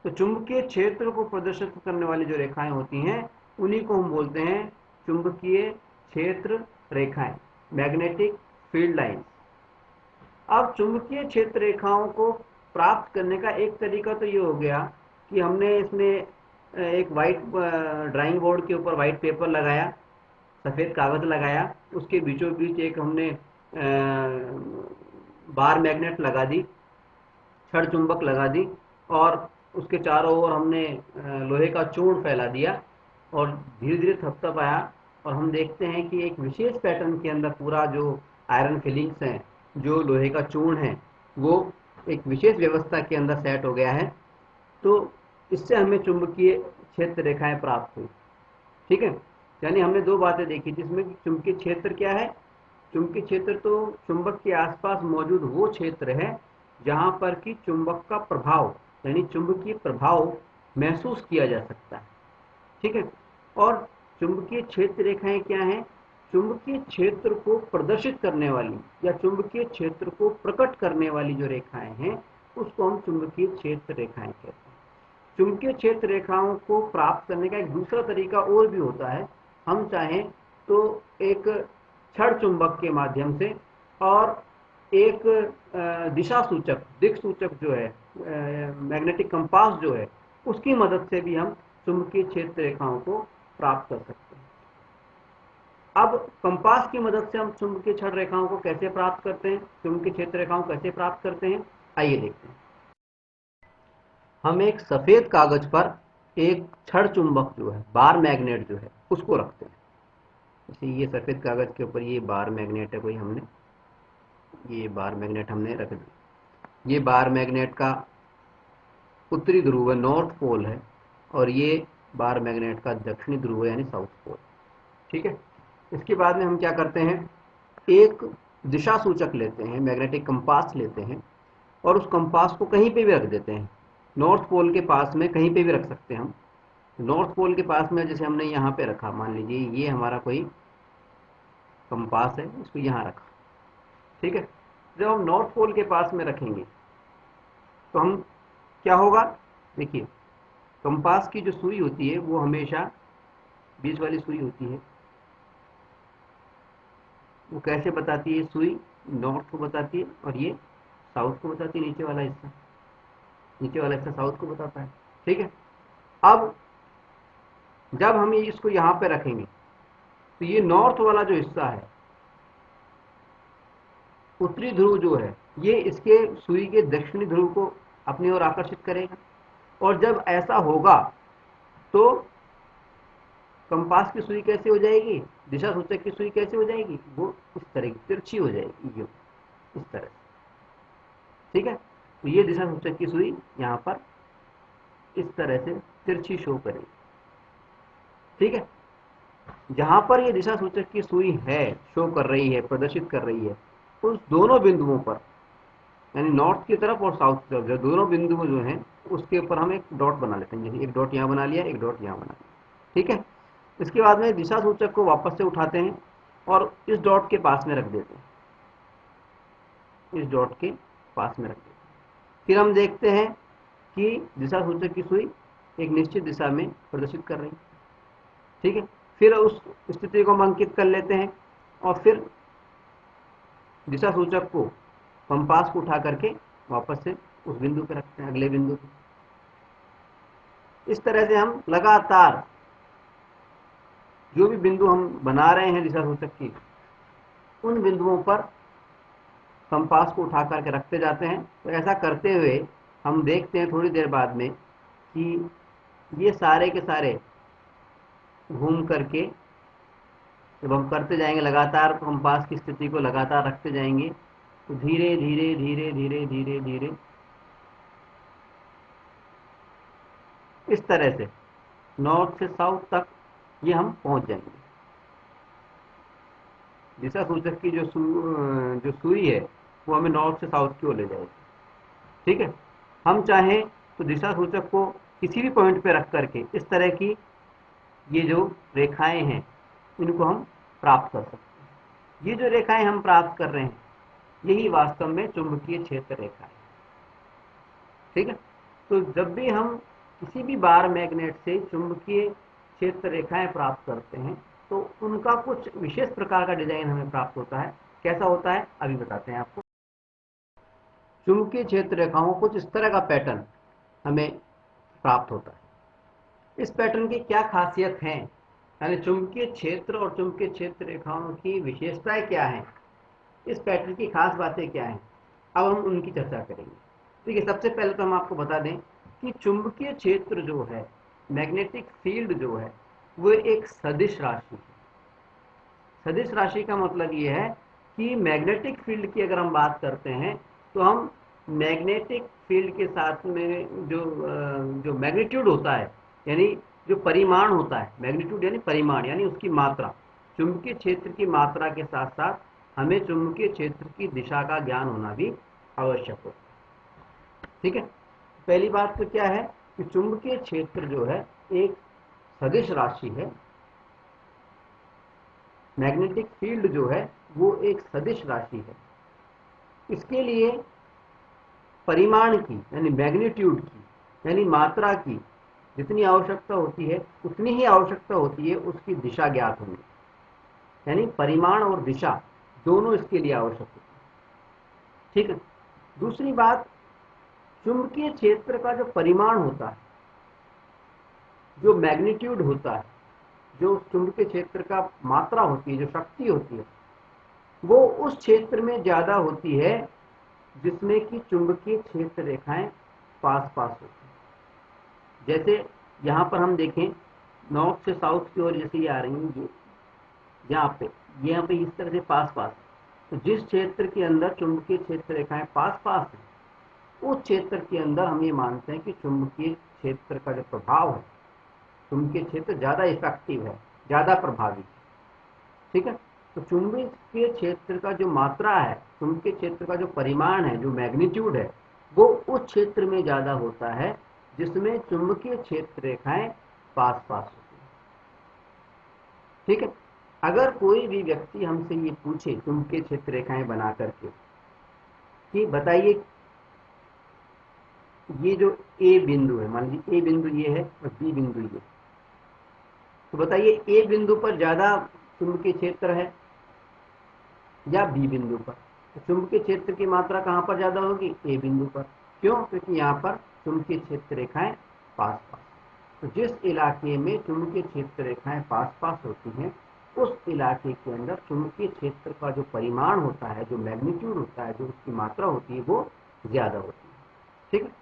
Speaker 2: तो चुंबकीय क्षेत्र को प्रदर्शित करने वाली जो रेखाएं होती हैं उन्हीं को हम बोलते हैं चुंबकीय क्षेत्र रेखाएं, मैग्नेटिक फील्ड लाइंस। अब चुंबकीय क्षेत्र रेखाओं को प्राप्त करने का एक तरीका तो ये हो गया कि हमने इसमें एक वाइट ड्राइंग बोर्ड के ऊपर वाइट पेपर लगाया, सफ़ेद कागज़ लगाया, उसके बीचों बीच एक हमने बार मैग्नेट लगा दी, छड़ चुंबक लगा दी, और उसके चारों ओर हमने लोहे का चूर्ण फैला दिया और धीरे धीरे थपथपाया, और हम देखते हैं कि एक विशेष पैटर्न के अंदर पूरा जो आयरन फिलिंग्स हैं, जो लोहे का चूर्ण है, वो एक विशेष व्यवस्था के अंदर सेट हो गया है। तो इससे हमें चुंबकीय क्षेत्र रेखाएं प्राप्त हुई। ठीक है, यानी हमने दो बातें देखी, जिसमें चुंबकीय क्षेत्र क्या है, चुंबकीय क्षेत्र तो चुंबक के आसपास मौजूद वो क्षेत्र है जहां पर कि चुंबक का प्रभाव यानी चुंबकीय प्रभाव महसूस किया जा सकता है। ठीक है, और चुंबकीय क्षेत्र रेखाएं क्या हैं, चुंबकीय क्षेत्र को प्रदर्शित करने वाली या चुंबकीय क्षेत्र को प्रकट करने वाली जो रेखाएं हैं उसको हम चुंबकीय क्षेत्र रेखाएं कहते हैं। चुंबकीय क्षेत्र रेखाओं को प्राप्त करने का एक दूसरा तरीका और भी होता है। हम चाहें तो एक क्षण चुंबक के माध्यम से और एक दिशा सूचक, दिक् सूचक जो है, मैग्नेटिक कंपास जो है, उसकी मदद से भी हम चुंबकीय क्षेत्र रेखाओं को प्राप्त कर सकते हैं। अब कंपास की मदद से हम चुंबकीय क्षण रेखाओं को कैसे प्राप्त करते हैं, चुंबकीय क्षेत्र रेखाओं को कैसे प्राप्त करते हैं, आइए देखते हैं। हम एक सफेद कागज पर एक क्षण चुंबक जो है, बार मैग्नेट जो है, उसको रखते हैं। जैसे ये सफेद कागज के ऊपर ये बार मैग्नेट है, कोई हमने ये बार मैग्नेट हमने रख दिया। ये बार मैग्नेट का उत्तरी ध्रुव है, नॉर्थ पोल है, और ये बार मैग्नेट का दक्षिणी ध्रुव है, यानी साउथ पोल। ठीक है। इसके बाद में हम क्या करते हैं, एक दिशा सूचक लेते हैं, मैग्नेटिक कंपास लेते हैं, और उस कंपास को कहीं पे भी रख देते हैं। नॉर्थ पोल के पास में कहीं पे भी रख सकते हैं हम। नॉर्थ पोल के पास में जैसे हमने यहाँ पे रखा, मान लीजिए ये हमारा कोई कंपास है, इसको यहाँ रखा। ठीक है। जब हम नॉर्थ पोल के पास में रखेंगे तो हम क्या होगा, देखिए कंपास की जो सुई होती है वो हमेशा बीच वाली सुई होती है, वो कैसे बताती है, सुई नॉर्थ को बताती है और ये साउथ को बताती है। नीचे वाला हिस्सा साउथ को बताता है। ठीक है। अब जब हम इसको यहाँ पे रखेंगे तो ये नॉर्थ वाला जो हिस्सा है, उत्तरी ध्रुव जो है, ये इसके सुई के दक्षिणी ध्रुव को अपनी ओर आकर्षित करेगा। और जब ऐसा होगा तो कंपास की सुई कैसे हो जाएगी, दिशा सूचक की सुई कैसे हो जाएगी, वो इस तरह की तिरछी हो जाएगी, इस तरह से। ठीक है। तो ये दिशा सूचक की सुई यहाँ पर इस तरह से तिरछी शो करेगी। ठीक है। जहां पर ये दिशा सूचक की सुई है, शो कर रही है, प्रदर्शित कर रही है, उस दोनों बिंदुओं पर, यानी नॉर्थ की तरफ और साउथ की तरफ, जो दोनों बिंदु जो हैं उसके ऊपर हम एक डॉट बना लेते हैं। जैसे एक डॉट यहाँ बना लिया, एक डॉट यहाँ बना लिया। ठीक है। इसके बाद में दिशा सूचक को वापस से उठाते हैं और इस डॉट के पास में रख देते हैं, इस डॉट के पास में रख देते हैं। फिर हम देखते हैं कि दिशा सूचक की सुई एक निश्चित दिशा में प्रदर्शित कर रही है। ठीक है। फिर उस स्थिति को हम अंकित कर लेते हैं और फिर दिशा सूचक को, कंपास को उठा करके वापस से उस बिंदु पे रखते हैं, अगले बिंदु पे। इस तरह से हम लगातार जो भी बिंदु हम बना रहे हैं दिशा सूचक की, उन बिंदुओं पर कंपास को उठा करके रखते जाते हैं। तो ऐसा करते हुए हम देखते हैं थोड़ी देर बाद में कि ये सारे के सारे घूम करके, जब हम करते जाएंगे लगातार, कंपास की स्थिति को लगातार रखते जाएंगे, तो धीरे धीरे धीरे धीरे धीरे धीरे इस तरह से नॉर्थ से साउथ तक ये हम पहुंच जाएंगे। दिशा सूचक की जो सुई है वो हमें नॉर्थ से साउथ की ओर ले जाएगी। ठीक है। हम चाहें तो दिशा सूचक को किसी भी पॉइंट पे रख करके इस तरह की ये जो रेखाएं हैं इनको हम प्राप्त कर सकते हैं। ये जो रेखाएं हम प्राप्त कर रहे हैं यही वास्तव में चुंबकीय क्षेत्र रेखा है। ठीक है। तो जब भी हम किसी भी बार मैग्नेट से चुंबकीय क्षेत्र रेखाएं प्राप्त करते हैं तो उनका कुछ विशेष प्रकार का डिजाइन हमें प्राप्त होता है। कैसा होता है अभी बताते हैं आपको। चुंबकीय क्षेत्र रेखाओं कुछ इस तरह का पैटर्न हमें प्राप्त होता है। इस पैटर्न की क्या खासियत है, यानी चुंबकीय क्षेत्र और चुंबकीय क्षेत्र रेखाओं की विशेषताएं क्या हैं, इस पैटर्न की खास बातें क्या हैं, अब हम उनकी चर्चा करेंगे। देखिए, सबसे पहले तो हम आपको बता दें कि चुंबकीय क्षेत्र जो है, मैग्नेटिक फील्ड जो है, वो एक सदिश राशि है। सदिश राशि का मतलब ये है कि मैग्नेटिक फील्ड की अगर हम बात करते हैं तो हम मैग्नेटिक फील्ड के साथ में जो मैग्नीट्यूड होता है, यानी जो परिमाण होता है, मैग्नीट्यूड यानी परिमाण, यानी उसकी मात्रा, चुंबकीय क्षेत्र की मात्रा के साथ साथ हमें चुंबकीय क्षेत्र की दिशा का ज्ञान होना भी आवश्यक होता है। ठीक है। पहली बात तो क्या है कि चुंबकीय क्षेत्र जो है एक सदिश राशि है, मैग्नेटिक फील्ड जो है वो एक सदिश राशि है। इसके लिए परिमाण की यानी मैग्नीट्यूड की यानी मात्रा की जितनी आवश्यकता होती है उतनी ही आवश्यकता होती है उसकी दिशा ज्ञात होनी। यानी परिमाण और दिशा दोनों इसके लिए आवश्यक होती है। ठीक है। दूसरी बात, चुंबकीय क्षेत्र का जो परिमाण होता है, जो मैग्नीट्यूड होता है, जो चुंबकीय क्षेत्र का मात्रा होती है, जो शक्ति होती है, वो उस क्षेत्र में ज्यादा होती है जिसमें कि चुंबकीय क्षेत्र रेखाएं पास पास होती हैं। जैसे यहां पर हम देखें, नॉर्थ से साउथ की ओर जैसे ये आ रही हैं, ये यहाँ पे इस तरह से पास पास, तो जिस क्षेत्र के अंदर चुंबकीय क्षेत्र रेखाएं पास पास हैं उस क्षेत्र के अंदर हम ये मानते हैं कि चुंबकीय क्षेत्र का जो प्रभाव है, चुंबकीय क्षेत्र ज्यादा इफेक्टिव है, ज्यादा प्रभावी है। ठीक है। तो चुंबकीय क्षेत्र का जो मात्रा है, चुंबकीय क्षेत्र का जो परिमाण है, जो मैग्नीट्यूड है, वो उस क्षेत्र में ज्यादा होता है जिसमें चुंबकीय क्षेत्र रेखाएं पास पास होती हैं। ठीक है। अगर कोई भी व्यक्ति हमसे ये पूछे चुंबकीय क्षेत्र रेखाएं बना करके कि बताइए ये जो ए बिंदु है, मान लीजिए ए बिंदु ये है और बी बिंदु ये, तो बताइए ए बिंदु पर ज्यादा चुंबकीय क्षेत्र है या बी बिंदु पर? तो चुंबकीय क्षेत्र की मात्रा कहां पर ज्यादा होगी? ए बिंदु पर। क्यों? क्योंकि यहां पर चुंबकीय क्षेत्र रेखाएं पास पास। तो जिस इलाके में चुंबकीय क्षेत्र रेखाएं पास पास होती हैं उस इलाके के अंदर चुंबकीय क्षेत्र का जो परिमाण होता है, जो मैग्नीट्यूड होता है, जो उसकी मात्रा होती है, वो ज्यादा होती है। ठीक है।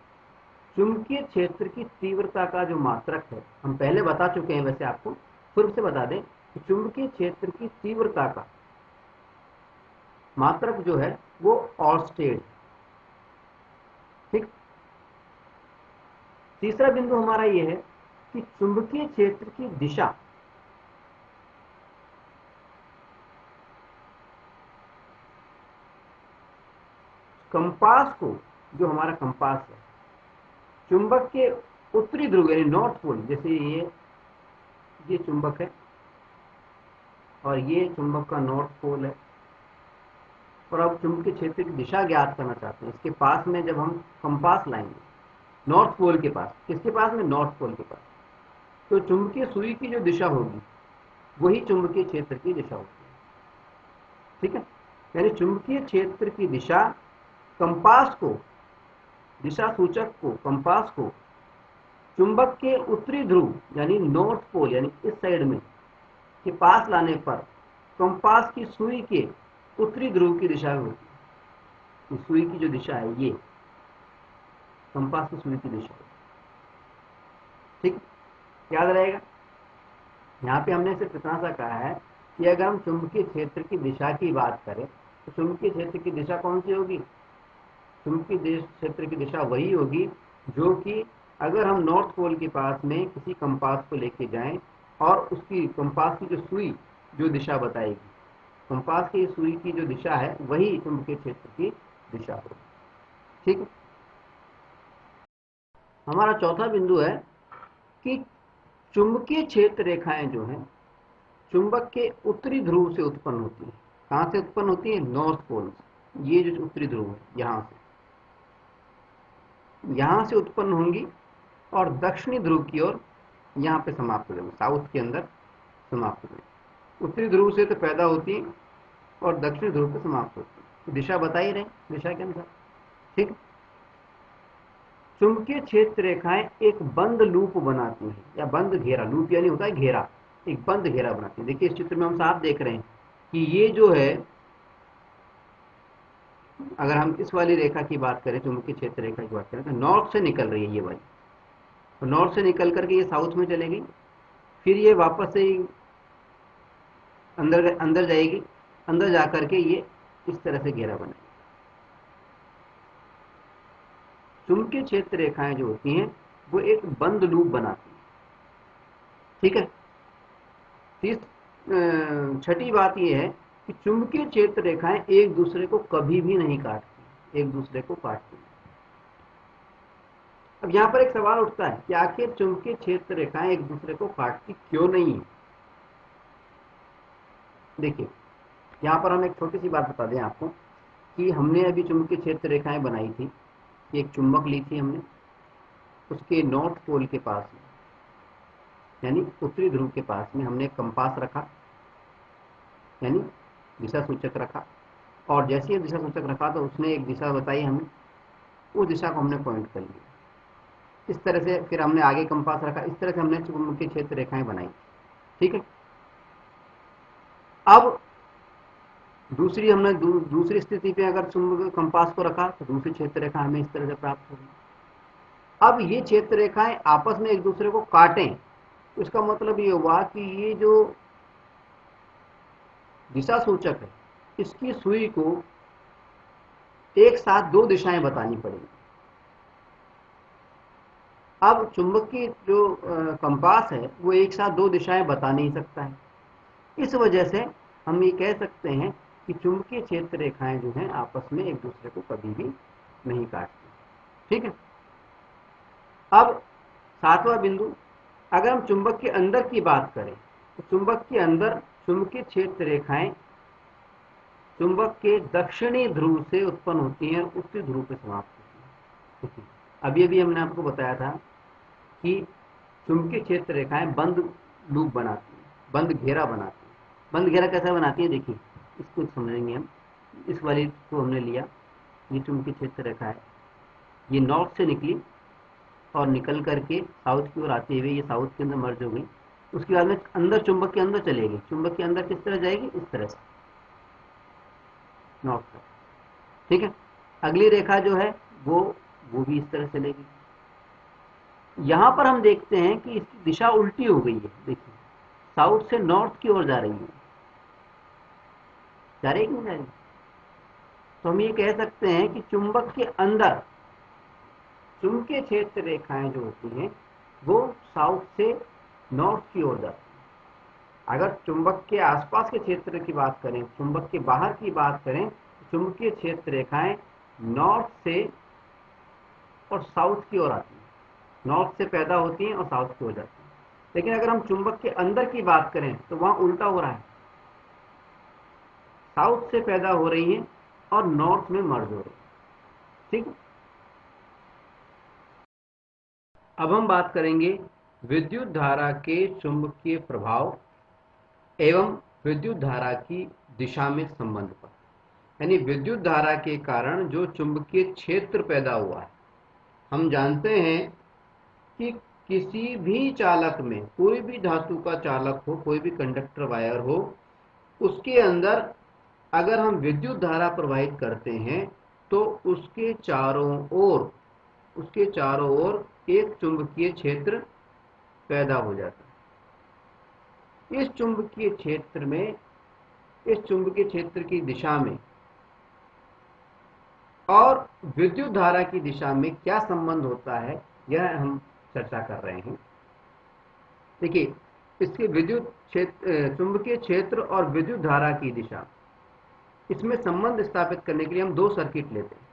Speaker 2: चुंबकीय क्षेत्र की तीव्रता का जो मात्रक है, हम पहले बता चुके हैं, वैसे आपको फिर से बता दें कि चुंबकीय क्षेत्र की तीव्रता का मात्रक जो है वो ऑर्स्टेड। ठीक। तीसरा बिंदु हमारा ये है कि चुंबकीय क्षेत्र की दिशा कंपास को, जो हमारा कंपास है, चुंबक के उत्तरी ध्रुव यानी नॉर्थ पोल, जैसे ये चुंबक है और ये चुंबक का नॉर्थ पोल है, और अब चुंबकीय क्षेत्र की दिशा ज्ञात करना चाहते हैं। इसके पास में जब हम कंपास लाएंगे नॉर्थ पोल के पास, किसके पास में? नॉर्थ पोल के पास, तो चुंबकीय सुई की जो दिशा होगी वही चुंबकीय क्षेत्र की दिशा होगी। ठीक है। यानी चुंबकीय क्षेत्र की दिशा कंपास को, दिशा सूचक को, कंपास को चुंबक के उत्तरी ध्रुव यानी नॉर्थ पोल यानी इस साइड में के पास लाने पर कंपास की सुई के उत्तरी ध्रुव की दिशा में होती है। सुई की जो दिशा है ये कंपास की सुई की दिशा है। ठीक, याद रहेगा। यहाँ पे हमने सिर्फ इतना सा कहा है कि अगर हम चुंबकीय क्षेत्र की दिशा की बात करें तो चुंबकीय क्षेत्र की दिशा कौन सी होगी? चुंबकीय क्षेत्र की दिशा वही होगी जो कि अगर हम नॉर्थ पोल के पास में किसी कंपास को लेके जाएं और उसकी कंपास की जो सुई जो दिशा बताएगी, कंपास की सुई की जो दिशा है वही चुंबकीय क्षेत्र की दिशा होगी। ठीक। हमारा चौथा बिंदु है कि चुंबकीय क्षेत्र रेखाएं जो हैं चुंबक के उत्तरी ध्रुव से उत्पन्न होती है। कहां से उत्पन्न होती है? नॉर्थ पोल से। ये जो उत्तरी ध्रुव है यहां से उत्पन्न होंगी और दक्षिणी ध्रुव की ओर यहां पे समाप्त हो जाएंगे, साउथ के अंदर समाप्त हो जाएंगे। उत्तरी ध्रुव से तो पैदा होती है और दक्षिणी ध्रुव पे समाप्त होती है। दिशा बता ही रहे, दिशा के अनुसार। ठीक। चुंबकीय क्षेत्र रेखाएं एक बंद लूप बनाती हैं या बंद घेरा, लूप यानी होता है घेरा, एक बंद घेरा बनाती है। देखिए इस चित्र में हम साफ देख रहे हैं कि ये जो है, अगर हम इस वाली रेखा की बात करें, चुंबकीय क्षेत्र रेखा की बात करें, तो नॉर्थ से निकल रही है ये वाली, तो नॉर्थ से निकल करके ये साउथ में चलेगी, फिर ये वापस से अंदर अंदर जाएगी, अंदर जा करके ये इस तरह से घेरा बनाएगी। चुंबकीय क्षेत्र रेखाएं जो होती हैं वो एक बंद लूप बनाती हैं। ठीक है। छठी बात यह है कि चुंबकीय क्षेत्र रेखाएं एक दूसरे को कभी भी नहीं काटती, एक दूसरे को काटती हैं। अब यहां पर एक सवाल उठता है कि आखिर चुंबकीय क्षेत्र रेखाएं एक दूसरे को काटती क्यों नहीं है? देखिए, यहाँ पर हम एक छोटी सी बात बता दें आपको कि हमने अभी चुंबकीय क्षेत्र रेखाएं बनाई थी। एक चुंबक ली थी हमने, उसके नॉर्थ पोल के पास में, यानी उत्तरी ध्रुव के पास में हमने कंपास रखा, यानी दिशा सूचक रखा। और जैसे ही दिशा सूचक रखा तो उसने एक दिशा बताई हमें, उस दिशा को हमने पॉइंट कर लिया। इस तरह से फिर हमने आगे कंपास रखा, इस तरह से हमने चुंबकीय क्षेत्र रेखाएं बनाई। ठीक है। अब दूसरी हमने दूसरी स्थिति पे अगर चुंबक कंपास को रखा तो दूसरी क्षेत्र रेखा हमें इस तरह से प्राप्त होगी। अब ये क्षेत्र रेखाएं आपस में एक दूसरे को काटें, तो इसका मतलब ये हुआ कि ये जो दिशा सूचक है, इसकी सुई को एक साथ दो दिशाएं बतानी पड़ेगी। अब चुंबक की जो कंपास है वो एक साथ दो दिशाएं बता नहीं सकता है। इस वजह से हम ये कह सकते हैं कि चुंबकीय क्षेत्र रेखाएं जो हैं आपस में एक दूसरे को कभी भी नहीं काटती। ठीक है। अब सातवां बिंदु, अगर हम चुंबक के अंदर की बात करें तो चुंबक के अंदर चुंबकीय क्षेत्र रेखाएं चुंबक के दक्षिणी ध्रुव से उत्पन्न होती हैं, उत्तरी ध्रुव पे समाप्त होती हैं। अभी अभी हमने आपको बताया था कि चुंबकीय क्षेत्र रेखाएं बंद लूप बनाती हैं, बंद घेरा बनाती हैं। बंद घेरा कैसा बनाती है, देखिए इसको समझेंगे हम। इस वाली को हमने लिया, ये चुंबकीय क्षेत्र रेखा है, ये नॉर्थ से निकली और निकल करके साउथ की ओर आते हुए ये साउथ के अंदर मर्ज हो गई। उसके बाद में अंदर चुंबक के अंदर चलेगी। चुंबक के अंदर किस तरह जाएगी, इस तरह से नॉर्थ तक। ठीक है। अगली रेखा जो है वो भी इस तरह चलेगी। यहां पर हम देखते हैं कि इसकी दिशा उल्टी हो गई है। देखिए, साउथ से नॉर्थ की ओर जा रही है, जा रही है कि नहीं जा रही। तो हम ये कह सकते हैं कि चुंबक के अंदर चुंबकीय क्षेत्र रेखाएं जो होती हैं वो साउथ से नॉर्थ की ओर जाती हैं। अगर चुंबक के आसपास के क्षेत्र की बात करें, चुंबक के बाहर की बात करें, तो चुंबकीय क्षेत्र रेखाएं नॉर्थ से और साउथ की ओर आती हैं, नॉर्थ से पैदा होती हैं और साउथ की ओर जाती हैं। लेकिन अगर हम चुंबक के अंदर की बात करें तो वहां उल्टा हो रहा है, साउथ से पैदा हो रही हैं और नॉर्थ में मर्ज हो रही है। ठीक है। अब हम बात करेंगे विद्युत धारा के चुंबकीय प्रभाव एवं विद्युत धारा की दिशा में संबंध पर। यानी विद्युत धारा के कारण जो चुंबकीय क्षेत्र पैदा हुआ है। हम जानते हैं कि किसी भी चालक में, कोई भी धातु का चालक हो, कोई भी कंडक्टर वायर हो, उसके अंदर अगर हम विद्युत धारा प्रवाहित करते हैं तो उसके चारों ओर एक चुंबकीय क्षेत्र पैदा हो जाता है। इस चुंबकीय क्षेत्र की दिशा में और विद्युत धारा की दिशा में क्या संबंध होता है, यह हम चर्चा कर रहे हैं। देखिए, इसके चुंबकीय क्षेत्र और विद्युत धारा की दिशा, इसमें संबंध स्थापित करने के लिए हम दो सर्किट लेते हैं।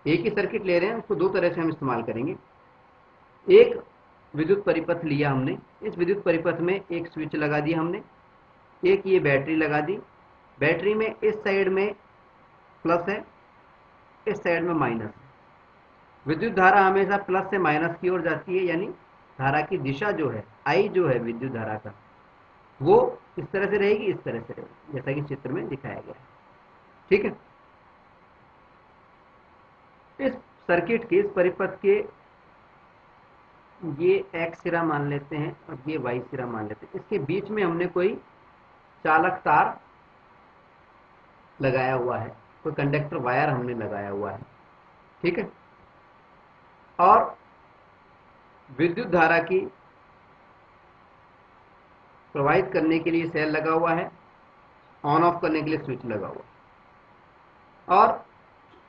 Speaker 2: एक ही सर्किट ले रहे हैं, उसको दो तरह से हम इस्तेमाल करेंगे। एक विद्युत परिपथ लिया हमने, इस विद्युत परिपथ में एक स्विच लगा दिया हमने, एक ये बैटरी लगा दी। बैटरी में इस साइड में प्लस है, इस साइड में माइनस है। विद्युत धारा हमेशा प्लस से माइनस की ओर जाती है, यानी धारा की दिशा जो है, आई जो है विद्युत धारा का, वो इस तरह से रहेगी, इस तरह से रहेगी, जैसा कि चित्र में दिखाया गया है। ठीक है। इस सर्किट के, इस परिपथ के ये एक्स सिरा मान लेते हैं और ये वाई सिरा मान लेते हैं। इसके बीच में हमने कोई चालक तार लगाया हुआ है, कोई कंडक्टर वायर हमने लगाया हुआ है। ठीक है। और विद्युत धारा की प्रवाहित करने के लिए सेल लगा हुआ है, ऑन ऑफ करने के लिए स्विच लगा हुआ है। और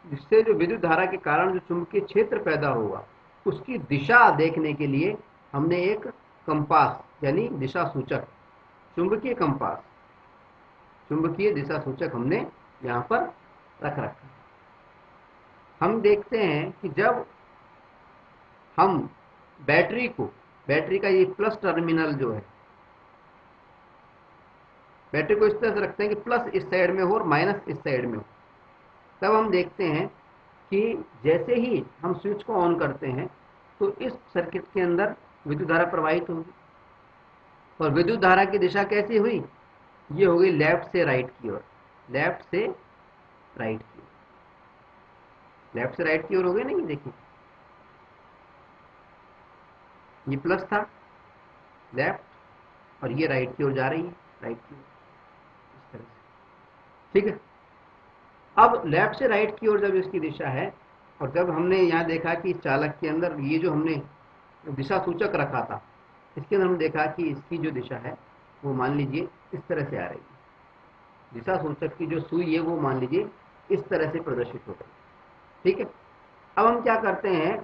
Speaker 2: जिससे जो विद्युत धारा के कारण जो चुंबकीय क्षेत्र पैदा होगा, उसकी दिशा देखने के लिए हमने एक कंपास यानी दिशा सूचक, चुंबकीय कंपास, चुंबकीय दिशा सूचक हमने यहां पर रख रखा। हम देखते हैं कि जब हम बैटरी का ये प्लस टर्मिनल जो है, बैटरी को इस तरह से रखते हैं कि प्लस इस साइड में हो और माइनस इस साइड में हो, तब हम देखते हैं कि जैसे ही हम स्विच को ऑन करते हैं तो इस सर्किट के अंदर विद्युत धारा प्रवाहित होगी, और विद्युत धारा की दिशा कैसी हुई, ये हो गई लेफ्ट से राइट की ओर, लेफ्ट से राइट की ओर, लेफ्ट से राइट की ओर हो गई नहीं, देखिए ये प्लस था लेफ्ट और ये राइट की ओर जा रही है, राइट की ओर इस तरह से, ठीक है। अब लेफ्ट से राइट की ओर जब इसकी दिशा है, और जब हमने यहाँ देखा कि इस चालक के अंदर ये जो हमने दिशा सूचक रखा था, इसके अंदर हमने देखा कि इसकी जो दिशा है वो मान लीजिए इस तरह से आ रही है, दिशा सूचक की जो सुई है वो मान लीजिए इस तरह से प्रदर्शित हो गई, ठीक है। अब हम क्या करते हैं,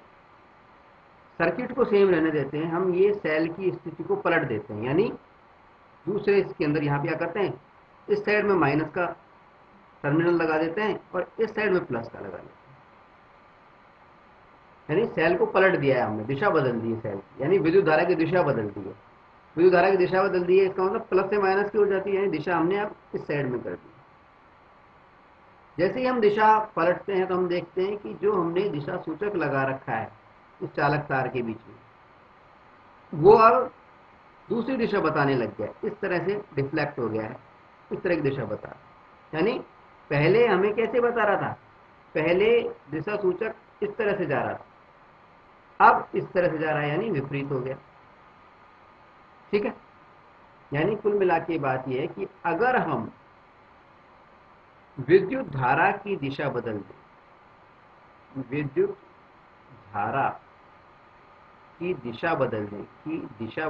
Speaker 2: सर्किट को सेम रहने देते हैं, हम ये सेल की स्थिति को पलट देते हैं, यानी दूसरे इसके अंदर यहाँ पे क्या करते हैं, इस साइड में माइनस का टर्मिनल लगा देते हैं और इस साइड में प्लस का लगा देते हैं, यानी सेल को पलट दिया है हमने, दिशा बदल दी है सेल की, यानी विद्युत धारा की दिशा बदल दी है, विद्युत धारा की दिशा बदल दी है, इसका मतलब प्लस से माइनस की हो जाती है, यानी दिशा हमने अब इस साइड में कर दी। जैसे ही हम दिशा पलटते हैं तो हम देखते हैं कि जो हमने दिशा सूचक लगा रखा है इस चालक तार के बीच में, वो अब दूसरी दिशा बताने लग गया है, इस तरह से डिफ्लेक्ट हो गया है, इस तरह की दिशा बता रहा है। यानी पहले हमें कैसे बता रहा था, पहले दिशा सूचक इस तरह से जा रहा था, अब इस तरह से जा रहा है, यानी विपरीत हो गया, ठीक है। यानी कुल मिला के बात यह है कि अगर हम विद्युत धारा की दिशा बदल दें, विद्युत धारा की दिशा बदल दें, दिशा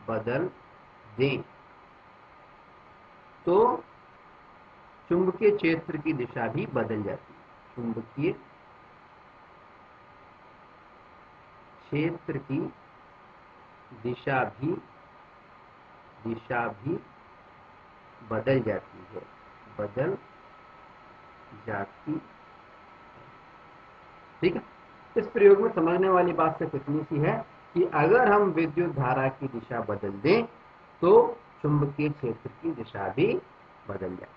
Speaker 2: बदल दें, तो चुंबकीय क्षेत्र की दिशा भी बदल जाती है, चुंबकीय क्षेत्र की दिशा भी बदल जाती है, बदल जाती, ठीक है। इस प्रयोग में समझने वाली बात सिर्फ इतनी सी है कि अगर हम विद्युत धारा की दिशा बदल दें तो चुंबकीय क्षेत्र की दिशा भी बदल जाए।